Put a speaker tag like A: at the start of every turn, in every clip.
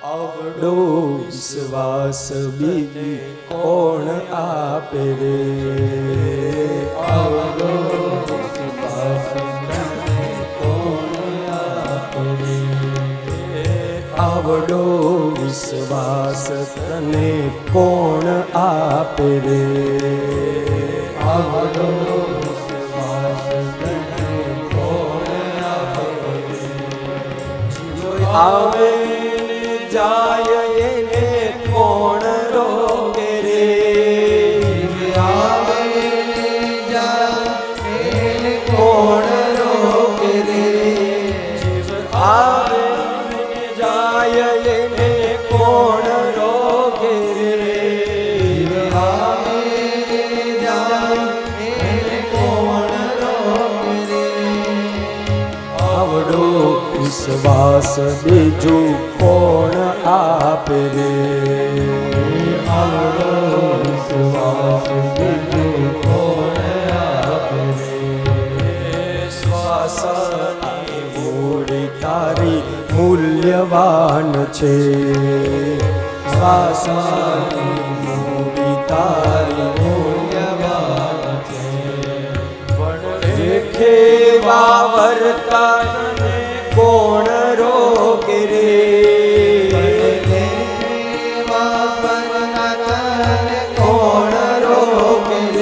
A: આવડો વિશ્વાસ બીજી કોણ આપે રે, આવડો વિશ્વાસ તને કોણ આપે રે, આવડો વિશ્વાસ તને કોણ આપે રે, આવડો વિશ્વાસ તને કોણ આપે રે, આવે જાય એને કોણ રોકે રે, આવે જાય એને કોણ રોકે રે, આવે જાય એને કોણ રોકે રે, આવે જાય એને કોણ રોકે રે, આવડો વિશ્વાસ બીજું કોણ આપે રે, આવડો વિશ્વાસ બીજું કોણ આપે રે, શ્વાસની મૂડી તારી મૂલ્યવાન છે, શ્વાસની મૂડી તારી મૂલ્યવાન છે, પણ રેખે વાવરતા કોણ રોકે રે, કોણ રોકે રે,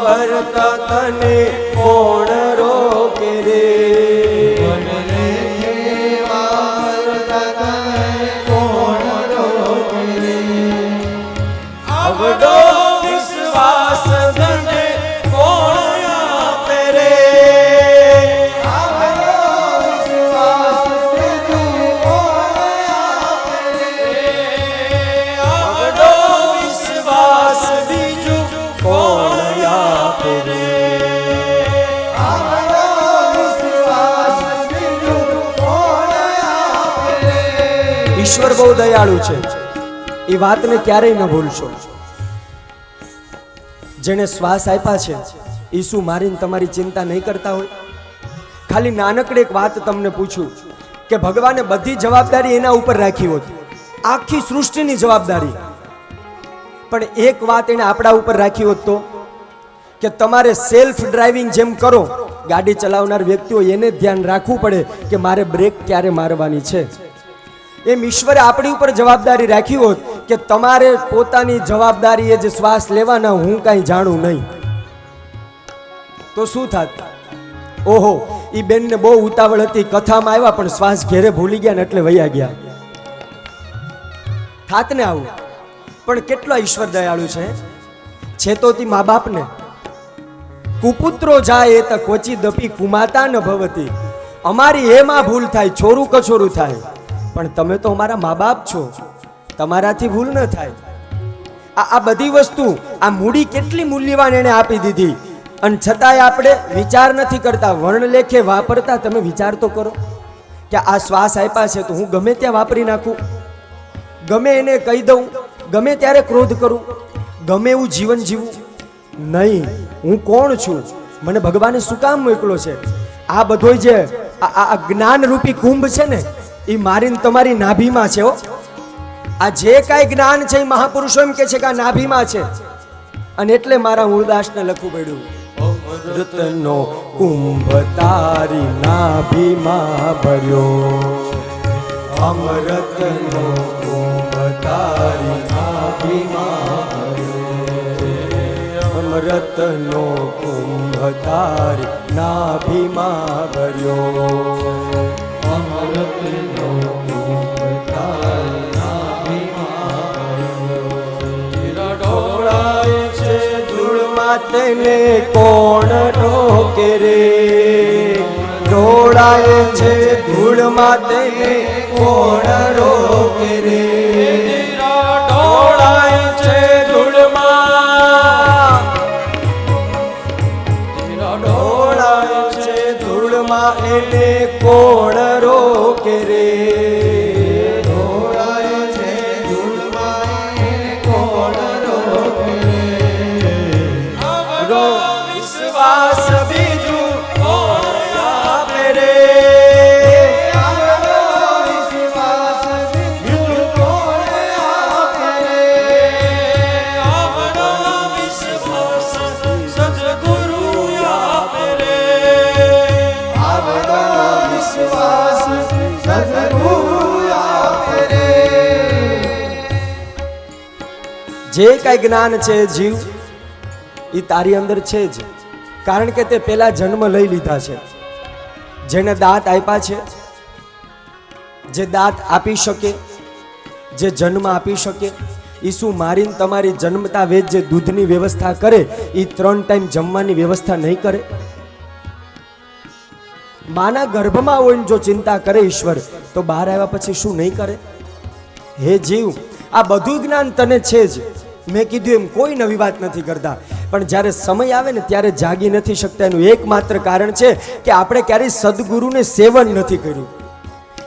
A: વરતા તને કોણ રોકે રે, આવડો વિશ્વાસ તને કોણ આપે રે, આવડો વિશ્વાસ તને કોણ આપે રે, આવડો વિશ્વાસ બીજું કોણ આપે રે, આવડો વિશ્વાસ બીજું કોણ આપે રે. ઈશ્વર બહુ દયાળુ છે, એ વાતને ક્યારેય ન ભૂલશો. જેને શ્વાસ આપ્યા છે એ શું મારીને તમારી ચિંતા નહીં કરતા હોય? ખાલી નાનકડી એક વાત તમને પૂછું કે ભગવાને બધી જવાબદારી એના ઉપર રાખી હોત, આખી સૃષ્ટિની જવાબદારી, પણ એક વાત એને આપણા ઉપર રાખી હોત તો કે તમારે સેલ્ફ ડ્રાઇવિંગ જેમ કરો, ગાડી ચલાવનાર વ્યક્તિઓ એને ધ્યાન રાખવું પડે કે મારે બ્રેક ક્યારે મારવાની છે. એમ ઈશ્વરે આપણી ઉપર જવાબદારી રાખી હોત કે તમારે પોતાની જવાબદારી એ જે શ્વાસ લેવાના હું કાંઈ જાણું નહીં, તો શું થાત? ઓહો, એ બેનને બહુ ઉતાવળ હતી, કથામાં આવ્યા પણ શ્વાસ ઘેરે ભૂલી ગયા ને એટલે વયા ગયા, થાત ને આવું? પણ કેટલો ઈશ્વર દયાળુ છે તો તી મા બાપને કુપુત્રો જાય તો કોચી દપી કુમાતા ન ભવતી, અમારી એમાં ભૂલ થાય, છોરું કછોરું થાય, પણ તમે તો અમારા મા બાપ છો, તમારાથી ભૂલ ન થાય. આ બધી વસ્તુ, આ મૂડી કેટલી મૂલ્યવાન એને આપી દીધી, અને છતાંય આપણે વિચાર નથી કરતા, વર્ણલેખે વાપરતા. તમે વિચાર તો કરો કે આ શ્વાસ આપ્યા છે તો હું ગમે ત્યાં વાપરી નાખું, ગમે એને કહી દઉં, ગમે ત્યારે ક્રોધ કરું, ગમે એવું જીવન જીવું નહીં. હું કોણ છું? મને ભગવાને શું કામ મોકલો છે? આ બધો જે આ જ્ઞાન રૂપી કુંભ છે ને, એ મારીને તમારી નાભીમાં છે. આ જે કાંઈ જ્ઞાન છે એ મહાપુરુષો એમ કે છે કે આ નાભીમાં છે, અને એટલે મારા મૂળદાસને લખવું પડ્યું, અમૃતનો કુંભ તારી નાભીમાં ભર્યો, અમૃતનો કુંભ તારી નાભીમાં ભર્યો, અમૃતનો કુંભ તારી નાભીમાં ભર્યો, અમૃતનો કુંભ તારી નાભીમાં ભર્યો, ઢોળાય છે ધૂળમાં તેને કોણ રોકે રે, ઢોળાય છે ધૂળમાં તેને કોણ રોકે રે, ઢોળાય છે ધૂળમાં, ઢોળાય છે ધૂળમાં એને કોણ રોકે રે, ઢોળાય છે ધૂળમાં એને કોણ રોકે રે, જે કાંઈ જ્ઞાન છે જીવ એ તારી અંદર છે જ, કારણ કે તે પેલા જન્મ લઈ લીધા છે. જેને દાંત આપ્યા છે, જે દાંત આપી શકે, જે જન્મ આપી શકે, એ શું મારીને તમારી જન્મતા વેદ જે દૂધની વ્યવસ્થા કરે એ 3 ટાઈમ જમવાની વ્યવસ્થા નહીં કરે? માના ગર્ભમાં હોય જો ચિંતા કરે ઈશ્વર, તો બહાર આવ્યા પછી શું નહીં કરે? હે જીવ, આ બધું જ્ઞાન તને છે જ. મેં કીધું એમ કોઈ નવી વાત નથી કરતા, પણ જ્યારે સમય આવે ને ત્યારે જાગી નથી શકતા. એનું એકમાત્ર કારણ છે કે આપણે ક્યારેય સદગુરુને સેવન નથી કર્યું,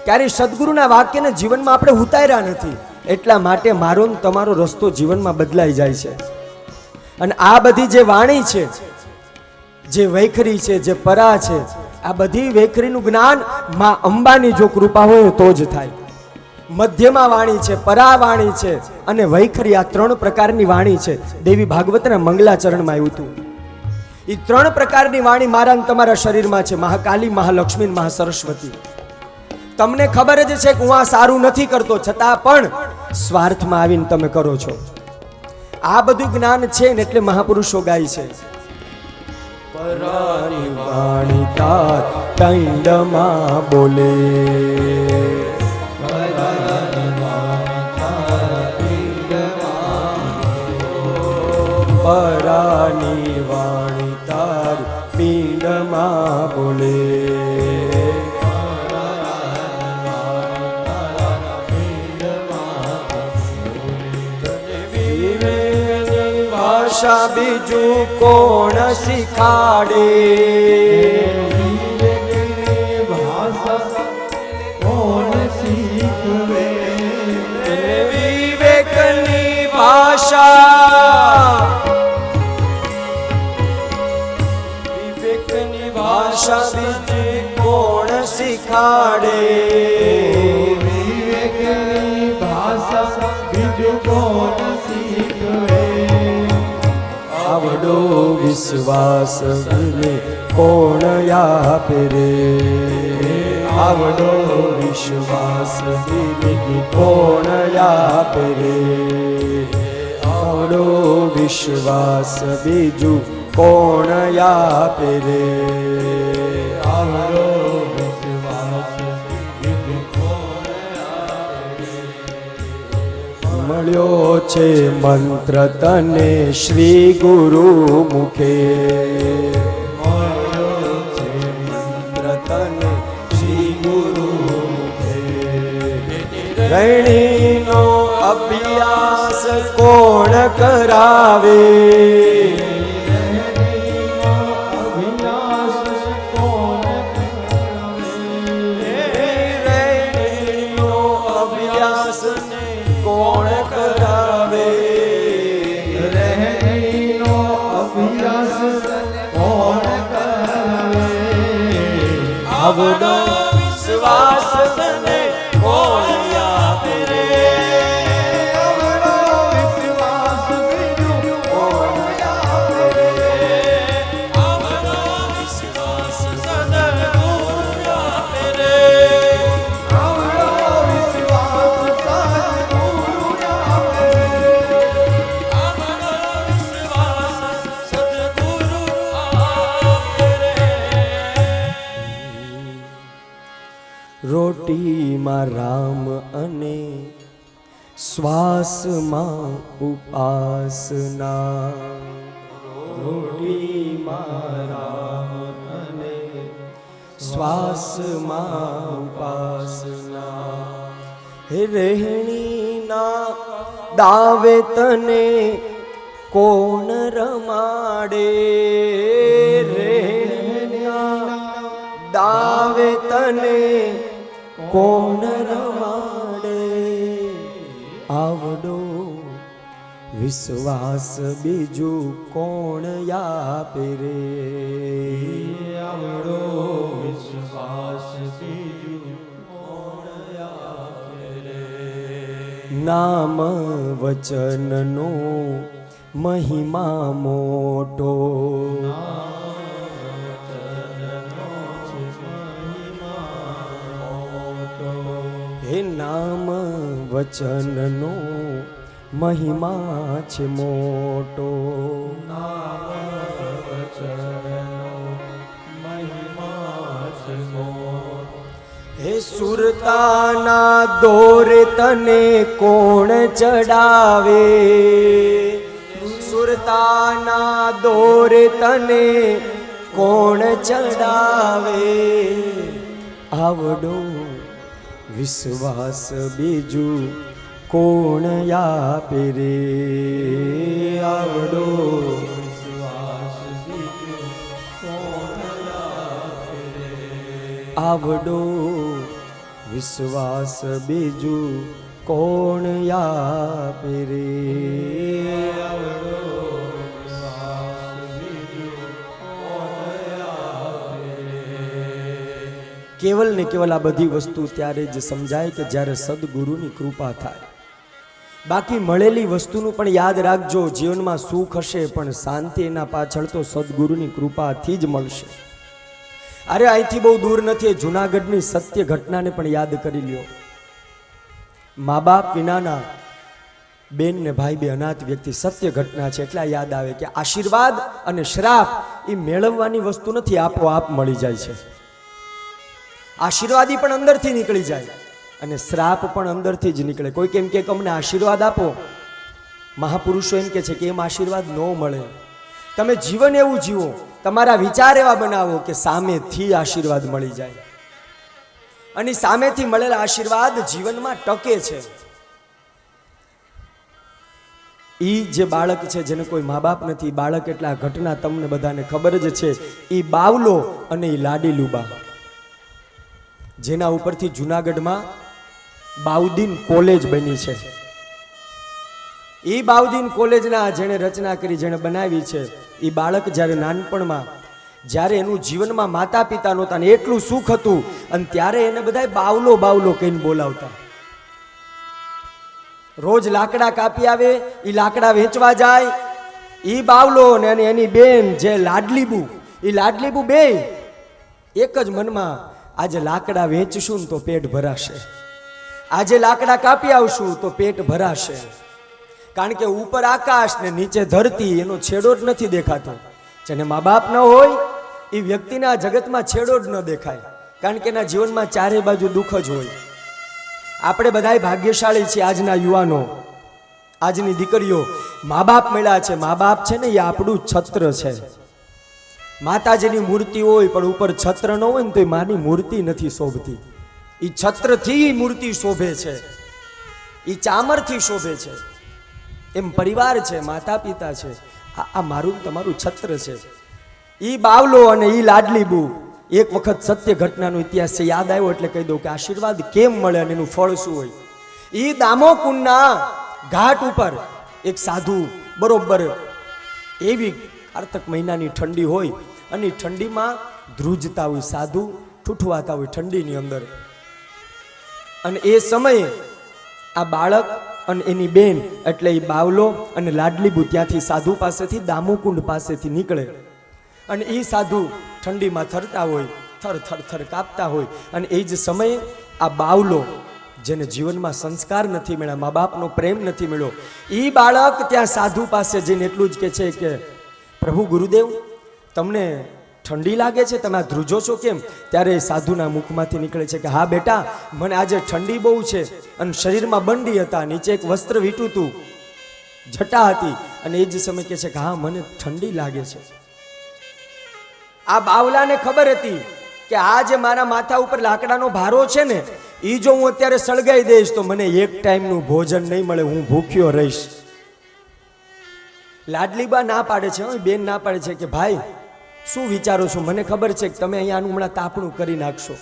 A: ક્યારેય સદગુરુના વાક્યને જીવનમાં આપણે ઉતાર્યા નથી. એટલા માટે મારો ને તમારો રસ્તો જીવનમાં બદલાઈ જાય છે. અને આ બધી જે વાણી છે, જે વૈખરી છે, જે પરા છે, આ બધી વૈખરીનું જ્ઞાન માં અંબાની જો કૃપા હોય તો જ થાય. મધ્યમાં વાણી છે, પરા વાણી છે અને વૈખરી, આ 3 પ્રકારની વાણી છે. દેવી ભાગવતના મંગલાચરણમાં આવ્યું હતું. એ 3 પ્રકારની વાણી મારા અને તમારા શરીરમાં છે. મહાકાલી, મહાલક્ષ્મી, મહાસરસ્વતી. તમને ખબર જ છે કે હું આ સારું નથી કરતો, છતાં પણ સ્વાર્થમાં આવીને તમે કરો છો. આ બધું જ્ઞાન છે ને એટલે મહાપુરુષો ગાય છે, પરાની વાણી તાર દંડમાં બોલે, પરાની વાણી તાર પિંડમાં બોલે. ભાષા બીજું કોણ શીખાડે, વિવેકની ભાષા, વિવેકની ભાષા બીજી કોણ શીખાડે, વિવેકની ભાષા બીજું કોણ શીખવે. આવડો વિશ્વાસ મને કોણ આપે રે, આવડો વિશ્વાસ મને કોણ આપે રે, આવડો વિશ્વાસ બીજું કોણ આપે રે, આવડો વિશ્વાસ બીજું કોણ આપે રે. મળ્યો છે મંત્ર તને શ્રી ગુરુ મુખે, મળ્યો છે મંત્ર તને શ્રી ગુરુ મુખે. રૈણીનો અભ્યાસ કોણ કરાવે, રૈણીનો અભ્યાસ કોણ કરાવે, રૈણીનો અભ્યાસ કોણ કરાવે. આવડો વિશ્વાસ તને કોણ આપે રે, આવડો વિશ્વાસ બીજું કોણ આપે રે, આવડો વિશ્વાસ સદગુરુ આપે રે, આવડો વિશ્વાસ સદગુરુ આપે રે, આવડો વિશ્વાસ સદગુરુ આપે રે. રોટીમાં રામ અને શ્વાસમાં ઉપાસના, રોટીમાં રામ અને શ્વાસમાં ઉપાસના. હે રહેણીના દાવે તને કોણ રમાડે, રહેણીના દાવે તને કોણ રમાડે. આવડો વિશ્વાસ બીજું કોણ આપે રે, આવડો વિશ્વાસ બીજું કોણ આપે રે. નામ વચનનો મહિમા મોટો, હે નામ વચનનો મહિમા છે મોટો. હે સુરતાના દોરે તને કોણ ચડાવે, સુરતાના દોરે તને કોણ ચડાવે, આવડો વિશ્વાસ બીજું કોણ આપે રે, આવડો વિશ્વાસ બીજું કોણ આપે રે, આવડો વિશ્વાસ બીજું કોણ આપે રે, આવડો વિશ્વાસ બીજું કોણ આપે રે. કેવલ ને કેવલ આ બધી વસ્તુ ત્યારે જ સમજાય કે જ્યારે સદગુરુની કૃપા થાય. બાકી મળેલી વસ્તુનું પણ યાદ રાખજો, જીવનમાં સુખ હશે પણ શાંતિ એના પાછળ તો સદગુરુની કૃપાથી જ મળશે. અરે અહીંથી બહુ દૂર નથી, જુનાગઢની સત્ય ઘટનાને પણ યાદ કરી લ્યો. મા બાપ વિનાના બેન ને ભાઈ બે અનાથ વ્યક્તિ, સત્ય ઘટના છે એટલા યાદ આવે કે આશીર્વાદ અને શ્રાપ એ મેળવવાની વસ્તુ નથી, આપોઆપ મળી જાય છે. આશીર્વાદી પણ અંદરથી નીકળી જાય અને શ્રાપ પણ અંદરથી જ નીકળે. કોઈ કેમ કે અમને આશીર્વાદ આપો, મહાપુરુષો એમ કે છે કે એમ આશીર્વાદ ન મળે. તમે જીવન એવું જીવો, તમારા વિચાર એવા બનાવો કે સામેથી આશીર્વાદ મળી જાય, અને સામેથી મળેલા આશીર્વાદ જીવનમાં ટકે છે. ઈ જે બાળક છે જેને કોઈ મા બાપ નથી, બાળક એટલે આ ઘટના તમને બધાને ખબર જ છે, ઈ બાવલો અને ઈ લાડીલુબા, જેના ઉપરથી જુનાગઢમાં બાઉદીન કોલેજ બની છે. એ બાઉદીન કોલેજના જેણે રચના કરી, જેણે બનાવી છે, એ બાળક જ્યારે નાનપણમાં, જ્યારે એનું જીવનમાં માતા પિતા નહોતા ને એટલું સુખ હતું, અને ત્યારે એને બધા બાવલો બાવલો કહીને બોલાવતા. રોજ લાકડા કાપી આવે, એ લાકડા વેચવા જાય, એ બાવલો ને એની બેન જે લાડલીબુ, એ લાડલીબુ બે એક જ મનમાં, આજે લાકડા વેચશું ને તો પેટ ભરાશે, આજે લાકડા કાપી આવશું તો પેટ ભરાશે. કારણ કે ઉપર આકાશ ને નીચે ધરતી, એનો છેડો જ નથી દેખાતો. જેને મા બાપ ન હોય એ વ્યક્તિના જગતમાં છેડો જ ન દેખાય, કારણ કે એના જીવનમાં ચારે બાજુ દુઃખ જ હોય. આપણે બધાય ભાગ્યશાળી છીએ, આજના યુવાનો, આજની દીકરીઓ, મા બાપ મળ્યા છે. મા બાપ છે ને એ આપણું છત્ર છે. માતાજીની મૂર્તિ હોય પણ ઉપર છત્ર ન હોય ને તો એ માની મૂર્તિ નથી શોભતી. એ છત્રથી મૂર્તિ શોભે છે, એ ચામરથી શોભે છે. એમ પરિવાર છે, માતા પિતા છે, આ મારું તમારું છત્ર છે. ઈ બાવલો અને ઈ લાડલીબુ, એક વખત સત્ય ઘટનાનો ઇતિહાસ છે, યાદ આવ્યો એટલે કહી દઉં કે આશીર્વાદ કેમ મળે અને એનું ફળ શું હોય. ઈ દામોકુંડના ઘાટ ઉપર એક સાધુ, બરોબર એવી કારતક મહિનાની ઠંડી હોય અને ઠંડીમાં ધ્રુજતા હોય, સાધુ ઠૂઠવાતા હોય ઠંડીની અંદર. અને એ સમયે આ બાળક અને એની બેન એટલે એ બાવલો અને લાડલીબુ ત્યાંથી સાધુ પાસેથી દામોકુંડ પાસેથી નીકળે, અને એ સાધુ ઠંડીમાં થરતા હોય, થર થર થર કાપતા હોય. અને એ જ સમયે આ બાવલો, જેને જીવનમાં સંસ્કાર નથી મળ્યા, મા બાપનો પ્રેમ નથી મળ્યો, એ બાળક ત્યાં સાધુ પાસે જઈને એટલું જ કહે છે કે પ્રભુ ગુરુદેવ, તમને ઠંડી લાગે છે, તમે આ ધ્રુજો છો કેમ? ત્યારે સાધુના મુખમાંથી નીકળે છે કે હા બેટા, મને આજે ઠંડી બહુ છે, અને શરીરમાં બંડી હતા, નીચે એક વસ્ત્ર વીંટું હતું, જટા હતી, અને એ જ સમય કહે છે કે હા મને ઠંડી લાગે છે. આ બાવલાને ખબર હતી કે આ જે મારા માથા ઉપર લાકડાનો ભારો છે ને, એ જો હું અત્યારે સળગાઈ દઈશ તો મને એક ટાઈમનું ભોજન નહીં મળે, હું ભૂખ્યો રહીશ. લાડલીબા ના પાડે છે, બેન ના પાડે છે કે ભાઈ શું વિચારો છો? મને ખબર છે કે તમે અહીંયાનું હમણાં તાપણું કરી નાખશો,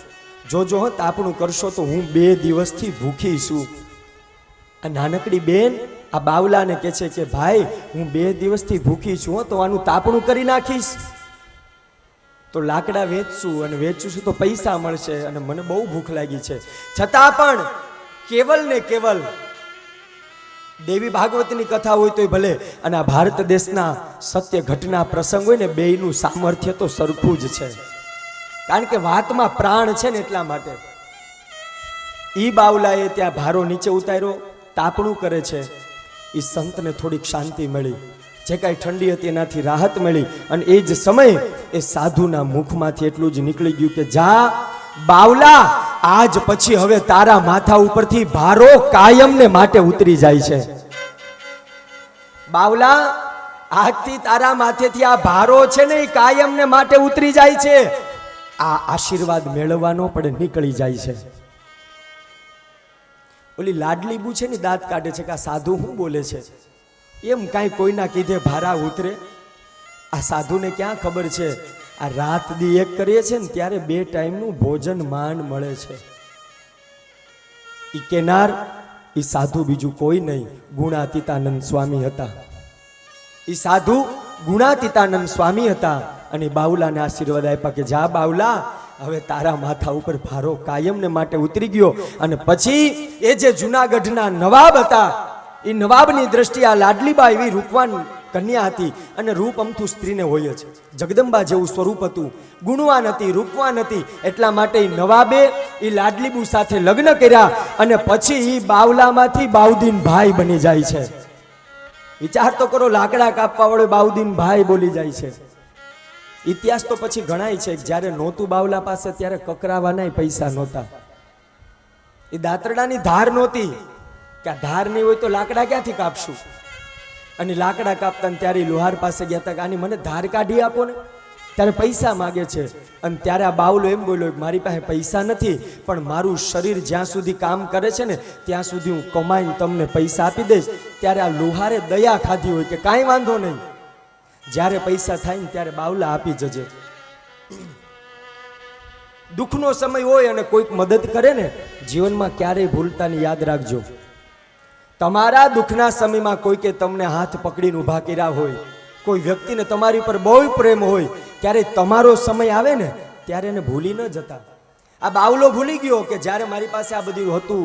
A: જોજો હો, તાપણું કરશો તો હું 2 દિવસથી ભૂખી છું. આ નાનકડી બેન આ બાવલાને કહે છે કે ભાઈ હું 2 દિવસથી ભૂખી છું, તો આનું તાપણું કરી નાખીશ તો લાકડા વેચશું, અને વેચશું તો પૈસા મળશે, અને મને બહુ ભૂખ લાગી છે. છતાં પણ કેવલ ને કેવલ દેવી ભાગવતની કથા હોય તોય ભલે, અને આ ભારત દેશના સત્ય ઘટના પ્રસંગ હોય ને, બેયનું સામર્થ્ય તો સરખું જ છે, કારણ કે વાતમાં પ્રાણ છે ને એટલા માટે. ઈ બાવલાએ ત્યાં ભારો નીચે ઉતાર્યો, તાપણું કરે છે. એ સંતને થોડીક શાંતિ મળી, જે કાંઈ ઠંડી હતી એનાથી રાહત મળી. અને એ જ સમયે એ સાધુના મુખમાંથી એટલું જ નીકળી ગયું કે જા બાવલા, આજ પછી હવે તારા માથા ઉપરથી ભારો કાયમને માટે ઉતરી જાય છે. બાવલા, આજથી તારા માથેથી આ ભારો છે ને એ કાયમને માટે ઉતરી જાય છે. આ આશીર્વાદ મેળવવાનો પણ નીકળી જાય છે. ઓલી લાડલી બુ છે ને દાંત કાઢે છે કે આ સાધુ શું બોલે છે, એમ કાંઈ કોઈના કીધે ભારા ઉતરે? આ સાધુને ક્યાં ખબર છે, આ રાત દી એક કરીએ છે ને ત્યારે 2 ટાઈમનું ભોજન માંડ મળે છે. ઈ કેનાર ઈ સાધુ બીજું કોઈ નહીં, ગુણાતીતાનંદ સ્વામી હતા. ઈ સાધુ ગુણાતીતાનંદ સ્વામી હતા. અને બાવલાને આશીર્વાદ આપ્યા કે જા બાવલા, હવે તારા માથા ઉપર ભારો કાયમને માટે ઉતરી ગયો. અને પછી એ જે જુનાગઢના નવાબ હતા, એ નવાબની દ્રષ્ટિએ આ લાડલીબા એવી રૂપવાન કન્યા હતી. અને રૂપ અમથું સ્ત્રીને હોય જ, જગદંબા જેવું સ્વરૂપ હતું, ગુણવાન હતી, રૂપવાન હતી. એટલા માટે એ નવાબે એ લાડલીબુ સાથે લગ્ન કર્યા. અને પછી એ બાવલામાંથી બાઉદીન ભાઈ બની જાય છે. વિચાર તો કરો, લાકડા કાપવા વાળો બાઉદીન ભાઈ બોલી જાય છે. ઇતિહાસ તો પછી ગણાય છે કે જ્યારે નહોતું બાવલા પાસે ત્યારે કકરાવાના પૈસા નહોતા. એ દાંતરડાની ધાર નહોતી કે આ ધાર નહીં હોય તો લાકડા ક્યાંથી કાપશું. અને લાકડા કાપતા ત્યારે લુહાર પાસે ગયા હતા કે આની મને ધાર કાઢી આપો ને. ત્યારે પૈસા માગે છે. અને ત્યારે આ બાવલો એમ બોલ્યો કે મારી પાસે પૈસા નથી, પણ મારું શરીર જ્યાં સુધી કામ કરે છે ને ત્યાં સુધી હું કમાઈને તમને પૈસા આપી દઈશ. ત્યારે આ લુહારે દયા ખાધી હોય કે કાંઈ વાંધો નહીં, જ્યારે પૈસા થાય ને ત્યારે બાવલા આપી જજે. દુઃખનો સમય હોય અને કોઈક મદદ કરે ને, જીવનમાં ક્યારેય ભૂલતા નહીં, યાદ રાખજો. તમારા દુઃખના સમયમાં કોઈકે તમને હાથ પકડીને ઊભા કર્યા હોય, કોઈ વ્યક્તિને તમારી પર બહુ પ્રેમ હોય, ત્યારે તમારો સમય આવે ને ત્યારે એને ભૂલી ન જતા. આ બાવલો ભૂલી ગયો કે જ્યારે મારી પાસે આ બધું હતું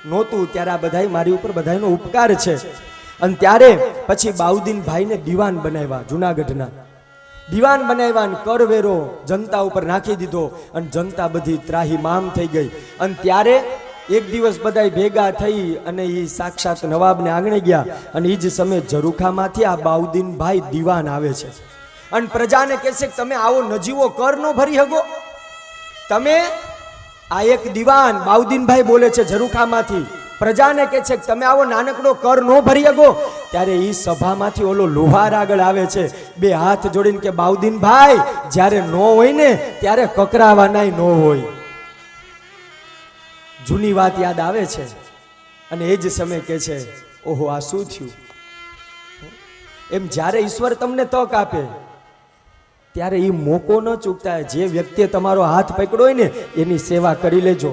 A: નહોતું ત્યારે આ બધાય મારી ઉપર બધાયનો ઉપકાર છે. અને ત્યારે પછી બાઉદીન ભાઈને દીવાન બનાવ્યા, જુનાગઢના દીવાન બનાવ્યા. અને કરવેરો જનતા ઉપર નાખી દીધો અને જનતા બધી ત્રાહીમામ થઈ ગઈ. અને ત્યારે એક દિવસ બધા ભેગા થઈ અને એ સાક્ષાત નવાબને આંગણે ગયા. અને એ જ સમયે ઝરૂખામાંથી આ બાઉદીન ભાઈ દીવાન આવે છે અને પ્રજાને કહે છે કે તમે આવો નજીવો કર નો ભરી શકો. તમે આ એક દીવાન બાઉદીનભાઈ બોલે છે ઝરૂખામાંથી, પ્રજાને કહે છે કે તમે આવો નાનકડો કર નો ભરી શકો. ત્યારે એ સભામાંથી ઓલો લુહાર આગળ આવે છે, 2 હાથ જોડીને કે બાઉદીનભાઈ, જ્યારે નો હોય ને ત્યારે કકરાવાના નો હોય. જૂની વાત યાદ આવે છે. અને એ જ સમય કહે છે ઓહો આ શું થયું. એમ જ્યારે ઈશ્વર તમને તક આપે ત્યારે એ મોકો ન ચૂકતા. જે વ્યક્તિએ તમારો હાથ પકડ્યો હોય ને એની સેવા કરી લેજો.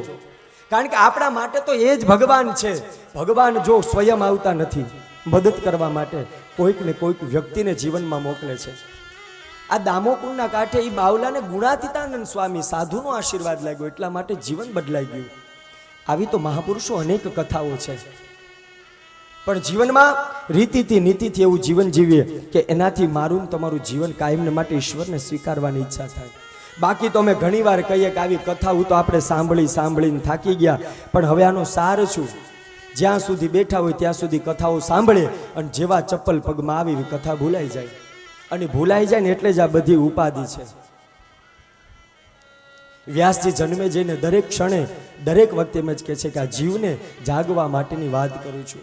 A: કારણ કે આપણા માટે તો એ જ ભગવાન છે. ભગવાન જો સ્વયં આવતા નથી મદદ કરવા માટે, કોઈક ને કોઈક વ્યક્તિને જીવનમાં મોકલે છે. આ દામોકુંડના કાંઠે એ બાવલાને ગુણાતીતાનંદ સ્વામી સાધુનો આશીર્વાદ લાગ્યો, એટલા માટે જીવન બદલાઈ ગયું. આવી તો મહાપુરુષો અનેક કથાઓ છે. પણ જીવનમાં રીતિથી નીતિથી એવું જીવન જીવીએ કે એનાથી મારું તમારું જીવન કાયમને માટે ઈશ્વરને સ્વીકારવાની ઈચ્છા થાય. બાકી તો અમે ઘણીવાર કહીએ કે આવી કથાઓ તો આપણે સાંભળીને થાકી ગયા. પણ હવે આનો સાર શું? જ્યાં સુધી બેઠા હોય ત્યાં સુધી કથાઓ સાંભળે અને જેવા ચપ્પલ પગમાં આવી એવી કથા ભૂલાઈ જાય. અને ભૂલાઈ જાય ને એટલે જ આ બધી ઉપાધિ છે. વ્યાસજી જન્મે જઈને દરેક ક્ષણે દરેક વખતે એમ જ કહે છે કે આ જીવને જાગવા માટેની વાત કરું છું.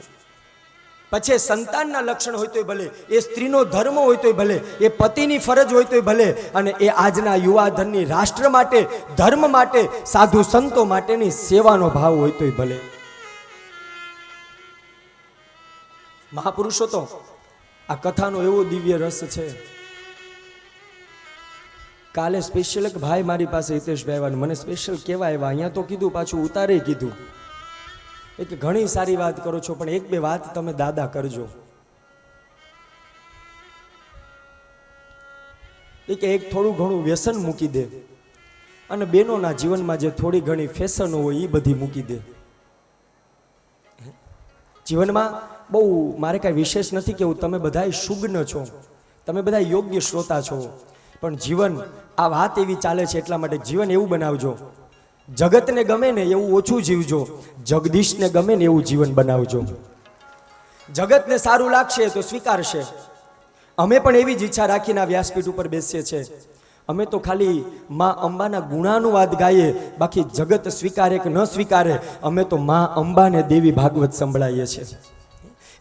A: પછી સંતાનના લક્ષણ હોય તોય ભલે, એ સ્ત્રીનો ધર્મ હોય તોય ભલે, એ પતિની ફરજ હોય તોય ભલે, અને એ આજના યુવાધનની રાષ્ટ્ર માટે, ધર્મ માટે, સાધુ સંતો માટેની સેવાનો ભાવ હોય તોય ભલે. મહાપુરુષો તો આ કથાનો એવો દિવ્ય રસ છે. કાલે સ્પેશિયલ એક ભાઈ મારી પાસે હિતેશભાઈ આવ્યા, મને સ્પેશિયલ કેવા આવ્યા, અહીંયા તો કીધું પાછું ઉતારે કીધું કે ઘણી સારી વાત કરો છો પણ 1-2 વાત તમે દાદા કરજો. એક થોડું ઘણું વ્યસન મૂકી દે અને બહેનોના જીવનમાં જે થોડી ઘણી ફેશનો હોય એ બધી મૂકી દે. જીવનમાં બહુ મારે કાંઈ વિશેષ નથી કેવું, તમે બધા સુગ્ન છો, તમે બધા યોગ્ય શ્રોતા છો, પણ જીવન આ વાત એવી ચાલે છે એટલા માટે જીવન એવું બનાવજો, જગતને ગમે ને એવું ઓછું જીવજો, જગદીશને ગમે ને એવું જીવન બનાવજો. જગતને સારું લાગશે તો સ્વીકારશે. અમે પણ એવી જ ઈચ્છા રાખીને આ વ્યાસપીઠ ઉપર બેસીએ છીએ. અમે તો ખાલી માં અંબાના ગુણાનુવાદ ગાઈએ, બાકી જગત સ્વીકારે કે ન સ્વીકારે, અમે તો માં અંબાને દેવી ભાગવત સંભળાઈએ છીએ.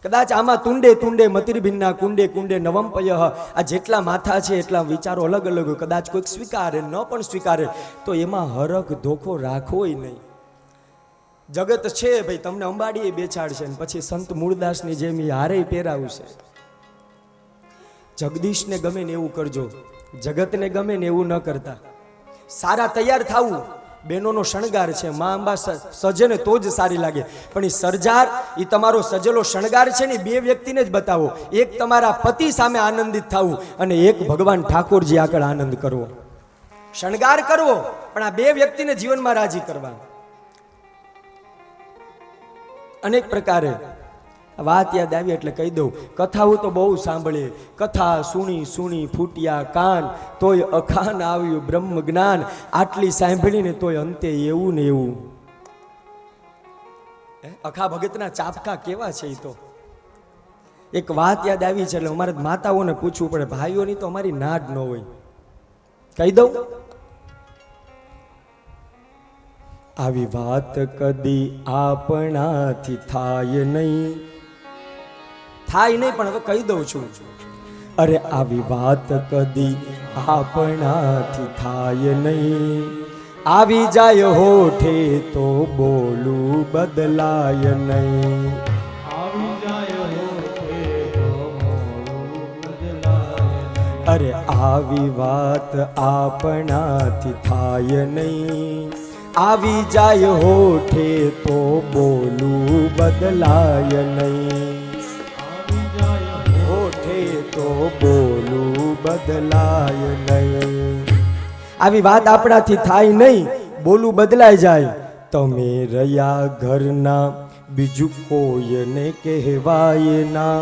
A: કદાચ આમાં તુંડે તુંડે મતિર્ભિન્ના કુંડે કુંડે નવમ પયઃ, આ જેટલા માથા છે એટલા વિચારો અલગ અલગ હોય. કદાચ કોઈક સ્વીકારે ન પણ સ્વીકારે તો એમાં હરખ ધોખો રાખોય નહીં. જગત છે ભાઈ, તમને અંબાડીએ બેસાડશે ને પછી સંત મૂળદાસની જેમ હારે પહેરાવશે. જગદીશને ગમે ને એવું કરજો, જગતને ગમે ને એવું ન કરતા. સારા તૈયાર થવું બહેનોનો શણગાર છે. મા અંબા સજે ને તો જ સારી લાગે. પણ એ સરજાર, એ તમારો સજેલો શણગાર છે ને બે વ્યક્તિને જ બતાવો. એક તમારા પતિ સામે આનંદિત થવું અને એક ભગવાન ઠાકોરજી આગળ આનંદ કરવો. શણગાર કરવો પણ આ બે વ્યક્તિને જીવનમાં રાજી કરવા. અનેક પ્રકારે વાત યાદ આવી એટલે કહી દઉં. કથાઓ તો બહુ સાંભળીએ, કથા સુણી સુણી ફૂટ્યા કાન, તોય અખાન આવ્યું બ્રહ્મ જ્ઞાન. આટલી સાંભળીને તોય અંતે એવું ને એવું. અખા ભગતના ચાપકા કેવા છે. એ તો એક વાત યાદ આવી છે એટલે અમારે માતાઓને પૂછવું પડે, ભાઈઓની તો અમારી નાડ ન હોય. કહી દઉં, આવી વાત કદી આપણાથી થાય નહીં. થાય નહીં પણ હવે કહી દઉં છું. અરે આવી વાત કદી આપણાથી થાય નહીં. આવી જાય હોઠે તો બોલું બદલાય નહીં. આવી જાય હોઠે તો બોલું બદલાય નહીં. અરે આવી વાત આપણાથી થાય નહીં. આવી જાય હોઠે તો બોલું બદલાય નહીં. તો બોલું બદલાય નહીં. આવી વાત આપણાથી થાય નહીં, બોલું બદલાઈ જાય. તમે રહ્યા ઘરના બીજું કોઈને કહેવાય ના.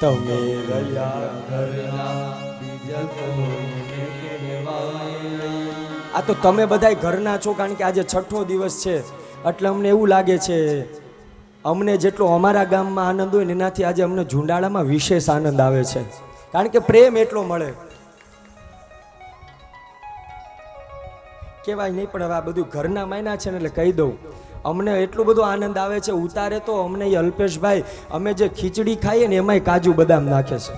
A: તમે રહ્યા ઘરના બીજા કોઈને કહેવાય નહીં. આ તો તમે બધાય ઘરના છો, કારણ કે આજે છઠ્ઠો દિવસ છે એટલે અમને એવું લાગે છે, અમને જેટલો અમારા ગામમાં આનંદ હોય ને એનાથી આજે અમને ઝુંડાળામાં વિશેષ આનંદ આવે છે, કારણ કે પ્રેમ એટલો મળે. કહેવાય નહીં પણ હવે આ બધું ઘરના માયના છે ને એટલે કહી દઉં. અમને એટલો બધો આનંદ આવે છે. ઉતારે તો અમને એ અલ્પેશભાઈ, અમે જે ખીચડી ખાઈએ ને એમાંય કાજુ બદામ નાખે છે.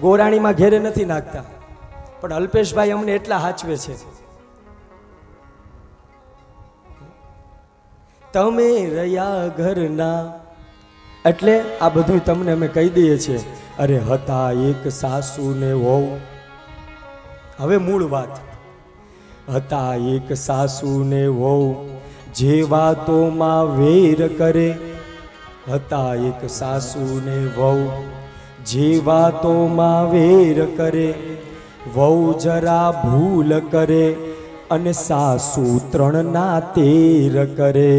A: ગોરાણીમાં ઘેરે નથી નાખતા, પણ અલ્પેશભાઈ અમને એટલા હાચવે છે. તમે રહ્યા ઘરના એટલે આ બધું તમને અમે કહી દઈએ છીએ. અરે હતા એક સાસુ ને વહુ. હવે મૂળ વાત. હતા એક સાસુ ને વહુ, જે વાતોમાં વેર કરે. હતા એક સાસુ ને વહુ, જે વાતોમાં વેર કરે. વહુ જરા ભૂલ કરે અને સાસુ ત્રણ ના તેર કરે.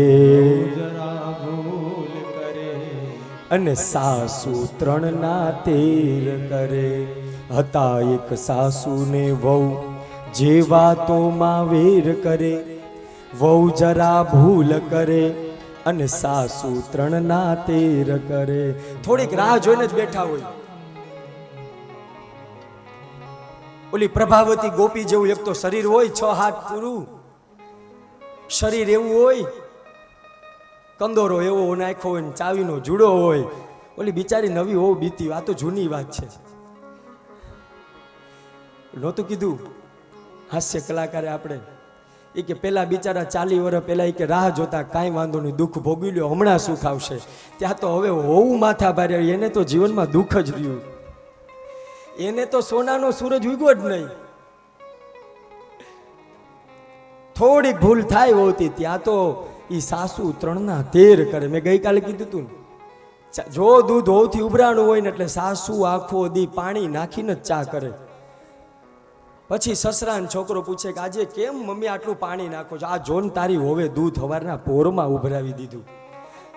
A: અને સાસુ ત્રણ ના તેર કરે. હતા એક સાસુ ને વહુ, જે વાતોમાં વેર કરે. વહુ જરા ભૂલ કરે અને સાસુ ત્રણ ના તેર કરે. થોડીક રાહ જોઈને જ બેઠા હોય. ઓલી પ્રભાવતી ગોપી જેવું એક તો શરીર હોય, 6 હાથ પૂરું શરીર એવું હોય, કંદોરો એવો નાખ્યો હોય, ચાવીનો જુડો હોય. ઓલી બિચારી નવી હોવ બીતી. આ તો જૂની વાત છે. નહોતું કીધું હાસ્ય કલાકારે આપણે, એ કે પેલા બિચારા 40 વર્ષ પહેલા એ કે રાહ જોતા, કાંઈ વાંધો નહીં, દુઃખ ભોગવી લ્યો, હમણાં સુખ આવશે. ત્યાં તો હવે હોવું માથા ભારે. એને તો જીવનમાં દુઃખ જ રહ્યું. એને તો સોનાનો સૂરજ ઉગ્યો જ નહીં. થોડીક ભૂલ થાય હોતી ત્યાં તો ઈ સાસુ 3 ના તેર કરે. મેં ગઈકાલે કીધું તું, જો દૂધ હોવથી ઉભરાણું હોય ને એટલે સાસુ આખો દી પાણી નાખીને જ ચા કરે. પછી સસરાનો છોકરો પૂછે કે આજે કેમ મમ્મી આટલું પાણી નાખો છો? આ જોન તારી હોવે દૂધ હવારના પોરમાં ઉભરાવી દીધું.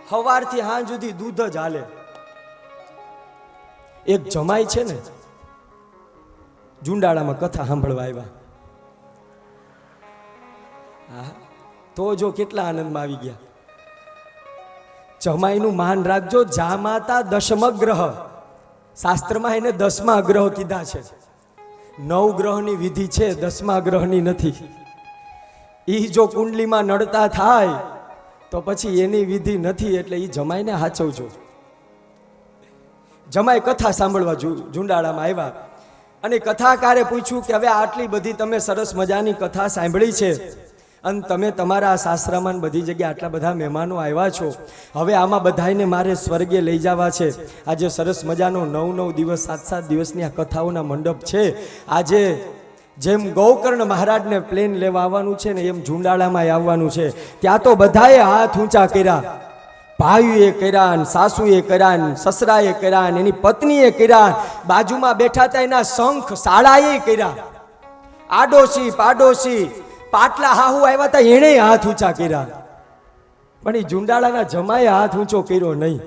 A: હવારથી હાંજ સુધી દૂધ જ હાલે. એક જમાઈ છે ને, ઝુંડાળામાં કથા સાંભળવા આવ્યા. હા, તો જો કેટલા આનંદમાં આવી ગયા. જમાઈનું માન રાખજો. જા માતા દશમગ્રહ, શાસ્ત્રમાં એને 10મા ગ્રહ કીધા છે. 9 ગ્રહની વિધિ છે, 10મા ગ્રહની નથી. એ જો કુંડલીમાં નડતા થાય તો પછી એની વિધિ નથી. એટલે એ જમાઈને હાચવજો. જમાઈ કથા સાંભળવા ઝુંડાળામાં આવ્યા અને કથાકારે પૂછ્યું કે હવે આટલી બધી તમે સરસ મજાની કથા સાંભળી છે અને તમે તમારા સાસરામાં બધી જગ્યાએ આટલા બધા મહેમાનો આવ્યા છો, હવે આમાં બધાને મારે સ્વર્ગે લઈ જવા છે. આજે સરસ મજાનો 9 દિવસ 7 દિવસની આ કથાઓના મંડપ છે. આજે જેમ ગૌકર્ણ મહારાજને પ્લેન લેવા આવવાનું છે ને એમ ઝુંડાળામાં આવવાનું છે. ત્યાં તો બધાએ હાથ ઊંચા કર્યા. ભાઈઓએ કર્યા, સાસુએ કર્યા, સસરાએ કર્યા, એની પત્નીએ કર્યા, બાજુમાં બેઠા હતા એના શંખ શાળાએ કર્યા. આડોશી પાડોશી પાટલા હાહુ આવ્યા હતા એણે હાથ ઊંચા કર્યા. પણ એ ઝુંડાળાના જમાએ હાથ ઊંચો કર્યો નહીં.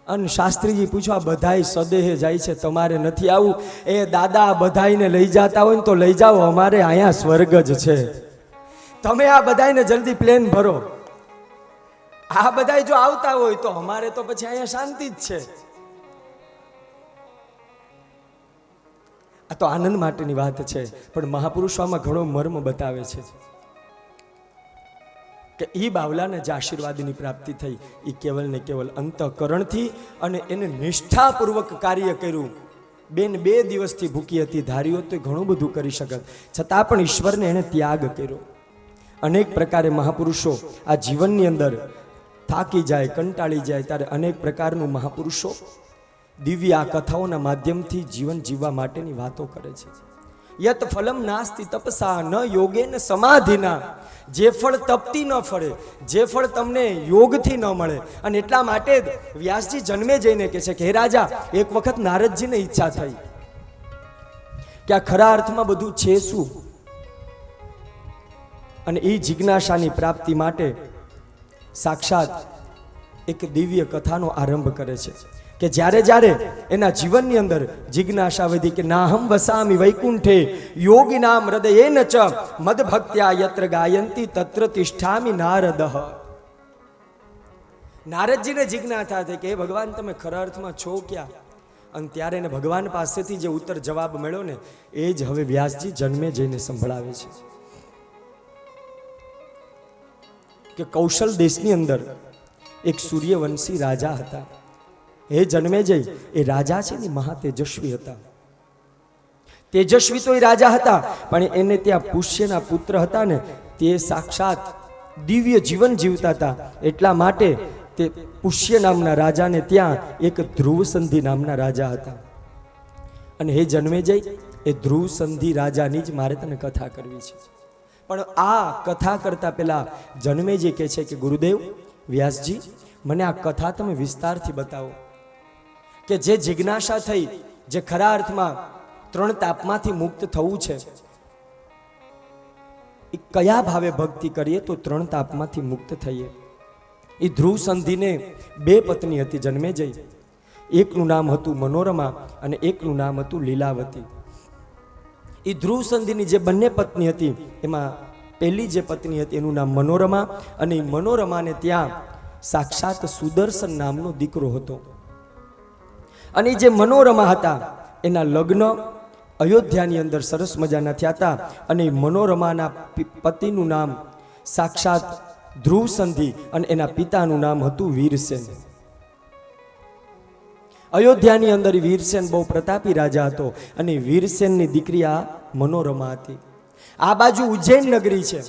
A: અને શાસ્ત્રીજી પૂછવા બધાય સદેહે જાય છે, તમારે નથી આવું? એ દાદા બધાઈને લઈ જતા હોય ને તો લઈ જાઓ, અમારે અહીંયા સ્વર્ગ જ છે. તમે આ બધાને જલ્દી પ્લેન ભરો. આ બધાય જો આવતા હોય તો અમારે તો પછી અહીંયા શાંતિ જ છે. આ તો આનંદ માટેની વાત છે, પણ મહાપુરુષો આમાં ઘણો મર્મ બતાવે છે કે ઈ બાવલાને જે આશીર્વાદની પ્રાપ્તિ થઈ એ કેવલ ને કેવલ અંતઃકરણથી અને એને નિષ્ઠાપૂર્વક કાર્ય કર્યું. બેન 2 દિવસથી ભૂખી હતી, ધાર્યો તો ઘણું બધું કરી શકત, છતાં પણ ઈશ્વરને એણે ત્યાગ કર્યો. અનેક પ્રકારે મહાપુરુષો આ જીવનની અંદર થાકી જાય, કંટાળી જાય ત્યારે અનેક પ્રકારનું મહાપુરુષો દિવ્ય આ કથાઓના માધ્યમથી જીવન જીવવા માટેની વાતો કરે છે. યત ફલમ નાસ્તિ તપસા ન યોગેન સમાધિના. જે ફળ તપતી ન ફળે, જે ફળ તમને યોગથી ન મળે. અને એટલા માટે જ વ્યાસજી જન્મે જઈને કહે છે કે હે રાજા, એક વખત નારદજીને ઈચ્છા થઈ કે આ ખરા અર્થમાં બધું છે શું, અને એ જિજ્ઞાસાની પ્રાપ્તિ માટે સાક્ષાત એક દિવ્ય કથાનો આરંભ કરે છે કે જ્યારે જ્યારે એના જીવનની અંદર જિજ્ઞાસા વધી કે નાહમ વસામી વૈકુંઠે યોગિનામ હૃદયેન ચ મદભક્ત્યા યત્ર ગાયંતી તત્ર તિષ્ઠામિ નારદઃ. નારદજીને જિજ્ઞાસા થઈ કે હે ભગવાન, તમે ખરા અર્થમાં છો ક્યાં? અને ત્યારે એને ભગવાન પાસેથી જે ઉત્તર જવાબ મળ્યો ને એ જ હવે વ્યાસજી જન્મે જઈને સંભળાવે છે કે કૌશલ દેશની અંદર એક સૂર્યવંશી રાજા હતા. એ જન્મે જઈ એ રાજા છે ને મહા તેજસ્વી હતા. તેજસ્વી તો એ રાજા હતા, પણ એને ત્યાં પુષ્યના પુત્ર હતા ને તે સાક્ષાત દિવ્ય જીવન જીવતા હતા. એટલા માટે તે પુષ્ય નામના રાજાને ત્યાં એક ધ્રુવસંધિ નામના રાજા હતા. અને એ જન્મે જઈ એ ધ્રુવસંધિ રાજાની જ મારે તને કથા કરવી છે. પણ આ કથા કરતા પહેલા જન્મેજી કહે છે કે ગુરુદેવ વ્યાસજી, મને આ કથા તમે વિસ્તારથી બતાવો કે જે જિજ્ઞાસા થઈ, જે ખરા અર્થમાં 3 તાપમાંથી મુક્ત થવું છે, એ કયા ભાવે ભક્તિ કરીએ તો 3 તાપમાંથી મુક્ત થઈએ. એ ધ્રુવ સંધિને 2 પત્ની હતી જન્મે જઈ. એકનું નામ હતું મનોરમા અને એકનું નામ હતું લીલાવતી. એ ધ્રુવ સંધિની જે બંને પત્ની હતી એમાં પહેલી જે પત્ની હતી એનું નામ મનોરમા, અને એ મનોરમાને ત્યાં સાક્ષાત સુદર્શન નામનો દીકરો હતો. અને જે મનોરમા હતા એના લગ્ન અયોધ્યાની અંદર સરસ મજાના થયા હતા. અને મનોરમાના પતિનું નામ સાક્ષાત ધ્રુવ સંધિ અને એના પિતાનું નામ હતું વીરસેન. અયોધ્યાની અંદર વીરસેન બહુ પ્રતાપી રાજા હતો અને વીરસેનની દીકરી આ મનોરમા હતી. આ બાજુ ઉજ્જૈન નગરી છે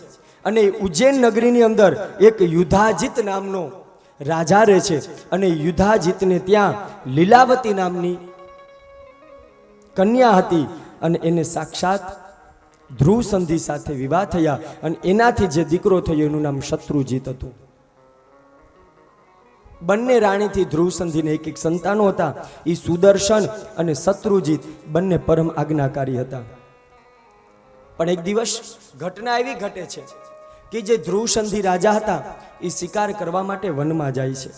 A: અને ઉજ્જૈન નગરીની અંદર એક યુધાજીત નામનો રાજા રહે છે. અને યુધાજીતને ત્યાં લીલાવતી નામની કન્યા હતી અને એને સાક્ષાત ધ્રુવ સંધિ સાથે વિવાહ થયા અને એનાથી જે દીકરો થયો એનું નામ શત્રુજીત હતું. બંને રાણીથી ધ્રુવ સંધિને એક સંતાનો હતા. એ સુદર્શન અને શત્રુજીત બંને પરમ આજ્ઞાકારી હતા. પણ એક દિવસ ઘટના એવી ઘટે છે કે જે ધ્રુવ સંધિ રાજા હતા એ શિકાર કરવા માટે વનમાં જાય છે.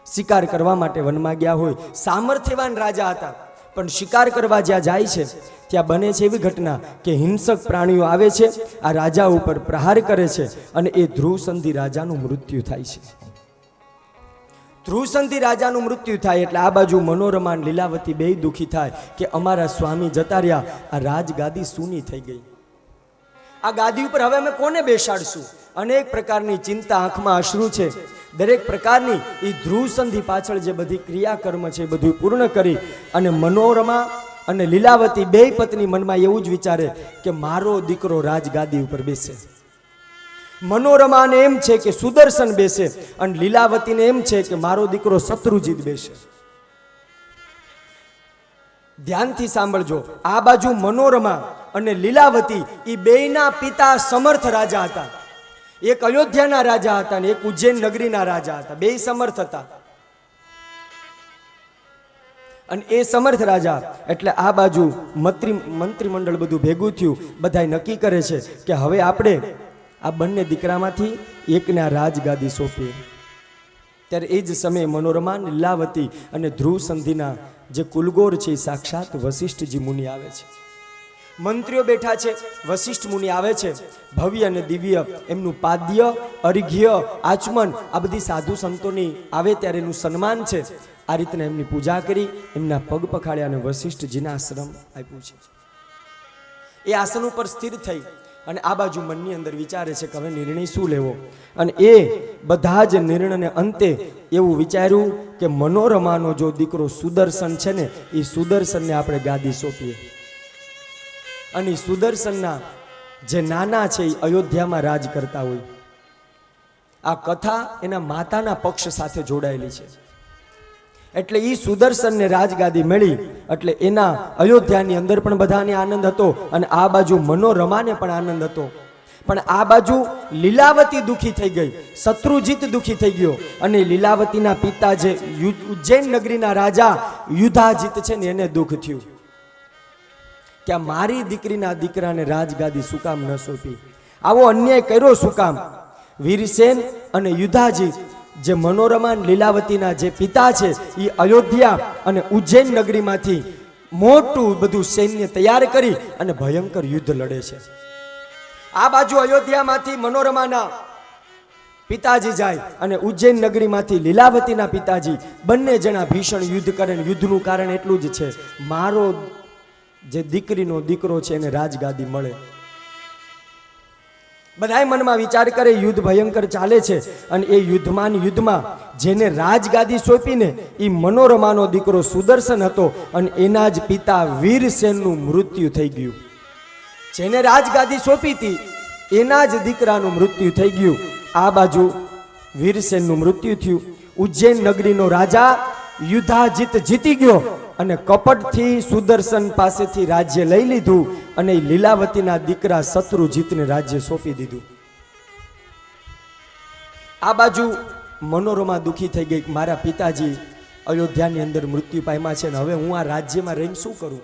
A: શિકાર કરવા માટે વનમાં ગયા હોય, સામર્થ્યવાન રાજા હતા, પણ શિકાર કરવા જ્યાં જાય છે ત્યાં બને છે એવી ઘટના કે હિંસક પ્રાણીઓ આવે છે, આ રાજા ઉપર પ્રહાર કરે છે અને એ ધ્રુવ સંધિ રાજાનું મૃત્યુ થાય છે. ધ્રુવસંધિ રાજાનું મૃત્યુ થાય એટલે આ બાજુ મનોરમા અને લીલાવતી બેય દુઃખી થાય કે અમારા સ્વામી જતા રહ્યા, આ રાજગાદી સૂની થઈ ગઈ, આ ગાદી ઉપર હવે અમે કોને બેસાડશું? અનેક પ્રકારની ચિંતા, આંખમાં અશ્રુ છે. દરેક પ્રકારની એ ધ્રુવસંધિ પાછળ જે બધી ક્રિયાકર્મ છે એ બધું પૂર્ણ કરી અને મનોરમા અને લીલાવતી બેય પત્ની મનમાં એવું જ વિચારે કે મારો દીકરો રાજગાદી ઉપર બેસે. મનોરમાને એમ છે કે સુદર્શન બેસે અને લીલાવતીને એમ છે કે મારો દીકરો શત્રુજીત બેસે. ધ્યાનથી સાંભળજો, આ બાજુ મનોરમા અને લીલાવતી એ બેયના પિતા સમર્થ રાજા હતા. એક અયોધ્યાના રાજા હતા અને એક ઉજ્જૈન નગરીના રાજા હતા. બેય સમર્થ હતા. અને એ સમર્થ રાજા એટલે આ બાજુ મંત્રીમંડળ બધું ભેગું થયું. બધાય નક્કી કરે છે કે હવે આપણે આ બંને દીકરામાંથી એકને આ રાજગાદી સોંપીએ. ત્યારે એ જ સમયે મનોરમા, લીલાવતી અને ધ્રુવસંધિના જે કુલગોર છે એ સાક્ષાત વશિષ્ઠજી મુનિ આવે છે. મંત્રીઓ બેઠા છે, વશિષ્ઠ મુનિ આવે છે. ભવ્ય અને દિવ્ય એમનું પાદ્ય, અર્ઘ્ય, આચમન આ બધી સાધુ સંતોની આવે ત્યારે એનું સન્માન છે. આ રીતના એમની પૂજા કરી, એમના પગ પખાડ્યા અને વશિષ્ઠજીના આશ્રમ આપ્યું છે. એ આસન ઉપર સ્થિર થઈ અને આ બાજુ મનની અંદર વિચારે છે કે હવે નિર્ણય શું લેવો. અને એ બધા જ નિર્ણયને અંતે એવું વિચાર્યું કે મનોરમાનો જો દીકરો સુદર્શન છે ને, એ સુદર્શનને આપણે ગાદી સોંપીએ. અને સુદર્શનના જે નાના છે એ અયોધ્યામાં રાજ કરતા હોય. આ કથા એના માતાના પક્ષ સાથે જોડાયેલી છે. એટલે એ સુદર્શનને રાજગાદી મળી એટલે એના અયોધ્યાની અંદર પણ બધાને આનંદ હતો અને આ બાજુ મનોરમાને પણ આનંદ હતો. પણ આ બાજુ લીલાવતી દુઃખી થઈ ગઈ, શત્રુજીત દુઃખી થઈ ગયો. અને લીલાવતીના પિતા જે ઉજ્જૈન નગરીના રાજા યુધાજીત છે ને એને દુઃખ થયું કે આ મારી દીકરીના દીકરાને રાજગાદી શું કામ ન સોંપી, આવો અન્યાય કર્યો શું કામ? વીરસેન અને યુધાજીત જે મનોરમા લીલાવતીના જે પિતા છે એ અયોધ્યા અને ઉજ્જૈન નગરીમાંથી મોટું બધું સૈન્ય તૈયાર કરી અને ભયંકર યુદ્ધ લડે છે. આ બાજુ અયોધ્યામાંથી મનોરમાના પિતાજી જાય અને ઉજ્જૈન નગરીમાંથી લીલાવતીના પિતાજી, બંને જણા ભીષણ યુદ્ધ કરે. યુદ્ધનું કારણ એટલું જ છે, મારો જે દીકરીનો દીકરો છે એને રાજગાદી મળે. બધાય મનમાં વિચાર કરે, યુદ્ધ ભયંકર ચાલે છે અને એ યુદ્ધમાં જેને રાજગાદી સોંપીને એ મનોરમાનો દીકરો સુદર્શન હતો અને એના જ પિતા વીરસેનનું મૃત્યુ થઈ ગયું. જેને રાજગાદી સોંપી હતી એના જ દીકરાનું મૃત્યુ થઈ ગયું. આ બાજુ વીરસેનનું મૃત્યુ થયું. ઉજ્જૈન નગરીનો રાજા યુધાજીત જીતી ગયો અને કપટથી સુદર્શન પાસેથી રાજ્ય લઈ લીધું અને લીલાવતીના દીકરા શત્રુજીતને રાજ્ય સોંપી દીધું. આ બાજુ મનોરમા દુઃખી થઈ ગઈ, મારા પિતાજી અયોધ્યાની અંદર મૃત્યુ પામ્યા છે ને હવે હું આ રાજ્યમાં રહીને શું કરું?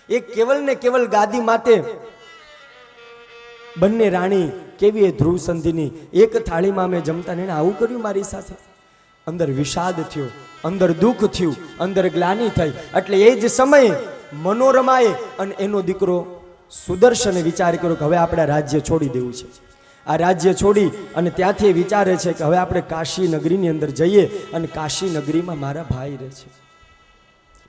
A: એક કેવલ ને કેવલ ગાદી માટે બંને રાણી કેવી એ ધ્રુવસંધિની એક થાળીમાં મેં જમતા ને આવું કર્યું મારી સાથે. અંદર વિષાદ થયો, અંદર દુઃખ થયું, અંદર ગ્લાનિ થઈ. એટલે એ જ સમયે મનોરમાએ અને એનો દીકરો સુદર્શને વિચાર કર્યો કે હવે આપણે રાજ્ય છોડી દેવું છે. આ રાજ્ય છોડી અને ત્યાંથી વિચારે છે કે હવે આપણે કાશી નગરીની અંદર જઈએ અને કાશી નગરીમાં મારા ભાઈ રહે છે.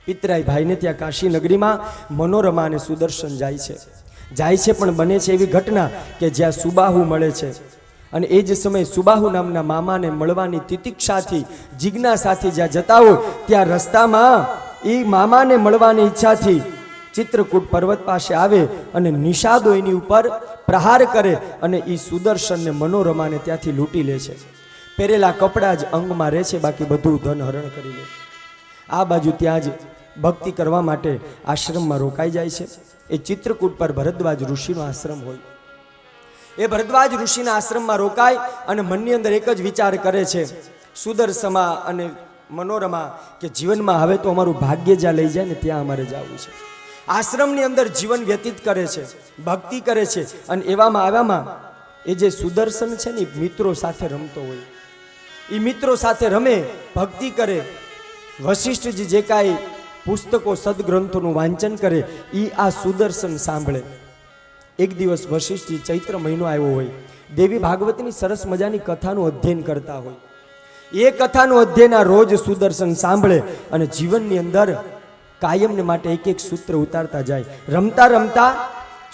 A: પિતરાઈ ભાઈને ત્યાં કાશી નગરીમાં મનોરમા અને સુદર્શન જાય છે પણ બને છે એવી ઘટના કે જ્યાં સુબાહુ મળે છે અને એ જ સમયે સુબાહુ નામના મામાને મળવાની તિતિક્ષાથી, જિજ્ઞાસાથી જ્યાં જતા હોય ત્યાં રસ્તામાં એ મામાને મળવાની ઈચ્છાથી ચિત્રકૂટ પર્વત પાસે આવે અને નિષાદો એની ઉપર પ્રહાર કરે અને એ સુદર્શનને મનોરમાને ત્યાંથી લૂંટી લે છે. પહેરેલા કપડાં જ અંગમાં રહે છે, બાકી બધું ધન હરણ કરી લે. આ બાજુ ત્યાં જ ભક્તિ કરવા માટે આશ્રમમાં રોકાઈ જાય છે. એ ચિત્રકૂટ પર ભરદ્વાજ ઋષિનો આશ્રમ હોય. એ ભરદ્વાજ ઋષિના આશ્રમમાં રોકાય અને મનની અંદર એક જ વિચાર કરે છે સુદર્શમા અને મનોરમા કે જીવનમાં હવે તો અમારું ભાગ્ય જ્યાં લઈ જાય ને ત્યાં અમારે જવું છે. આશ્રમની અંદર જીવન વ્યતીત કરે છે, ભક્તિ કરે છે અને એવામાં એ જે સુદર્શન છે ને મિત્રો સાથે રમતો હોય. એ મિત્રો સાથે રમે, ભક્તિ કરે. વશિષ્ઠજી જે કાંઈ પુસ્તકો સદગ્રંથોનું વાંચન કરે એ આ સુદર્શન સાંભળે. એક દિવસ વશિષ્ઠજી, ચૈત્ર મહિનો આવ્યો હોય, દેવી ભાગવતની સરસ મજાની કથાનું અધ્યયન કરતા હોય. એ કથાનું અધ્યયન રોજ સુદર્શન સાંભળે અને જીવનની અંદર કાયમને માટે એક એક સૂત્ર ઉતારતા જાય. રમતા રમતા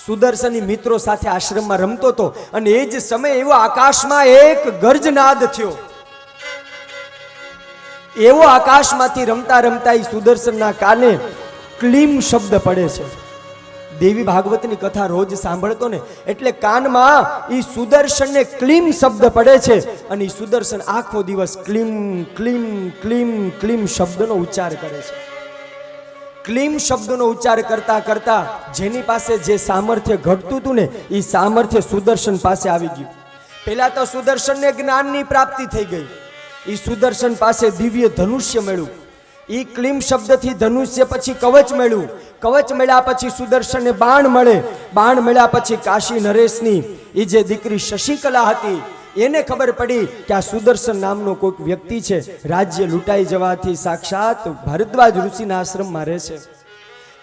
A: સુદર્શનની મિત્રો સાથે આશ્રમમાં રમતો હતો અને એ જ સમય એવો આકાશમાં એક ગર્જનાદ થયો. એવો આકાશમાંથી રમતા રમતા એ સુદર્શનના કાને ક્લીમ શબ્દ પડે છે. દેવી ભાગવતની કથા રોજ સાંભળતો ને એટલે કાનમાં ઈ સુદર્શનને ક્લીમ શબ્દ પડે છે અને ઈ સુદર્શન આખો દિવસ ક્લીમ ક્લીમ ક્લીમ ક્લીમ શબ્દનો ઉચ્ચાર કરે છે. ક્લીમ શબ્દનો ઉચ્ચાર કરતા કરતા જેની પાસે જે સામર્થ્ય ઘટતું હતું ને એ સામર્થ્ય સુદર્શન પાસે આવી ગયું. પહેલા તો સુદર્શનને જ્ઞાનની પ્રાપ્તિ થઈ ગઈ. એ સુદર્શન પાસે દિવ્ય ધનુષ્ય મળ્યું. એ ક્લીમ શબ્દથી ધનુષ્ય પછી કવચ મળ્યું. કવચ મળ્યા પછી સુદર્શનને બાણ મળે. બાણ મળ્યા પછી કાશી નરેશની એ જે દીકરી શશિકલા હતી એને ખબર પડી કે આ સુદર્શન નામનો કોઈક વ્યક્તિ છે, રાજ્ય લૂંટાઈ જવાથી સાક્ષાત ભારદ્વાજ ઋષિના આશ્રમમાં રહે છે.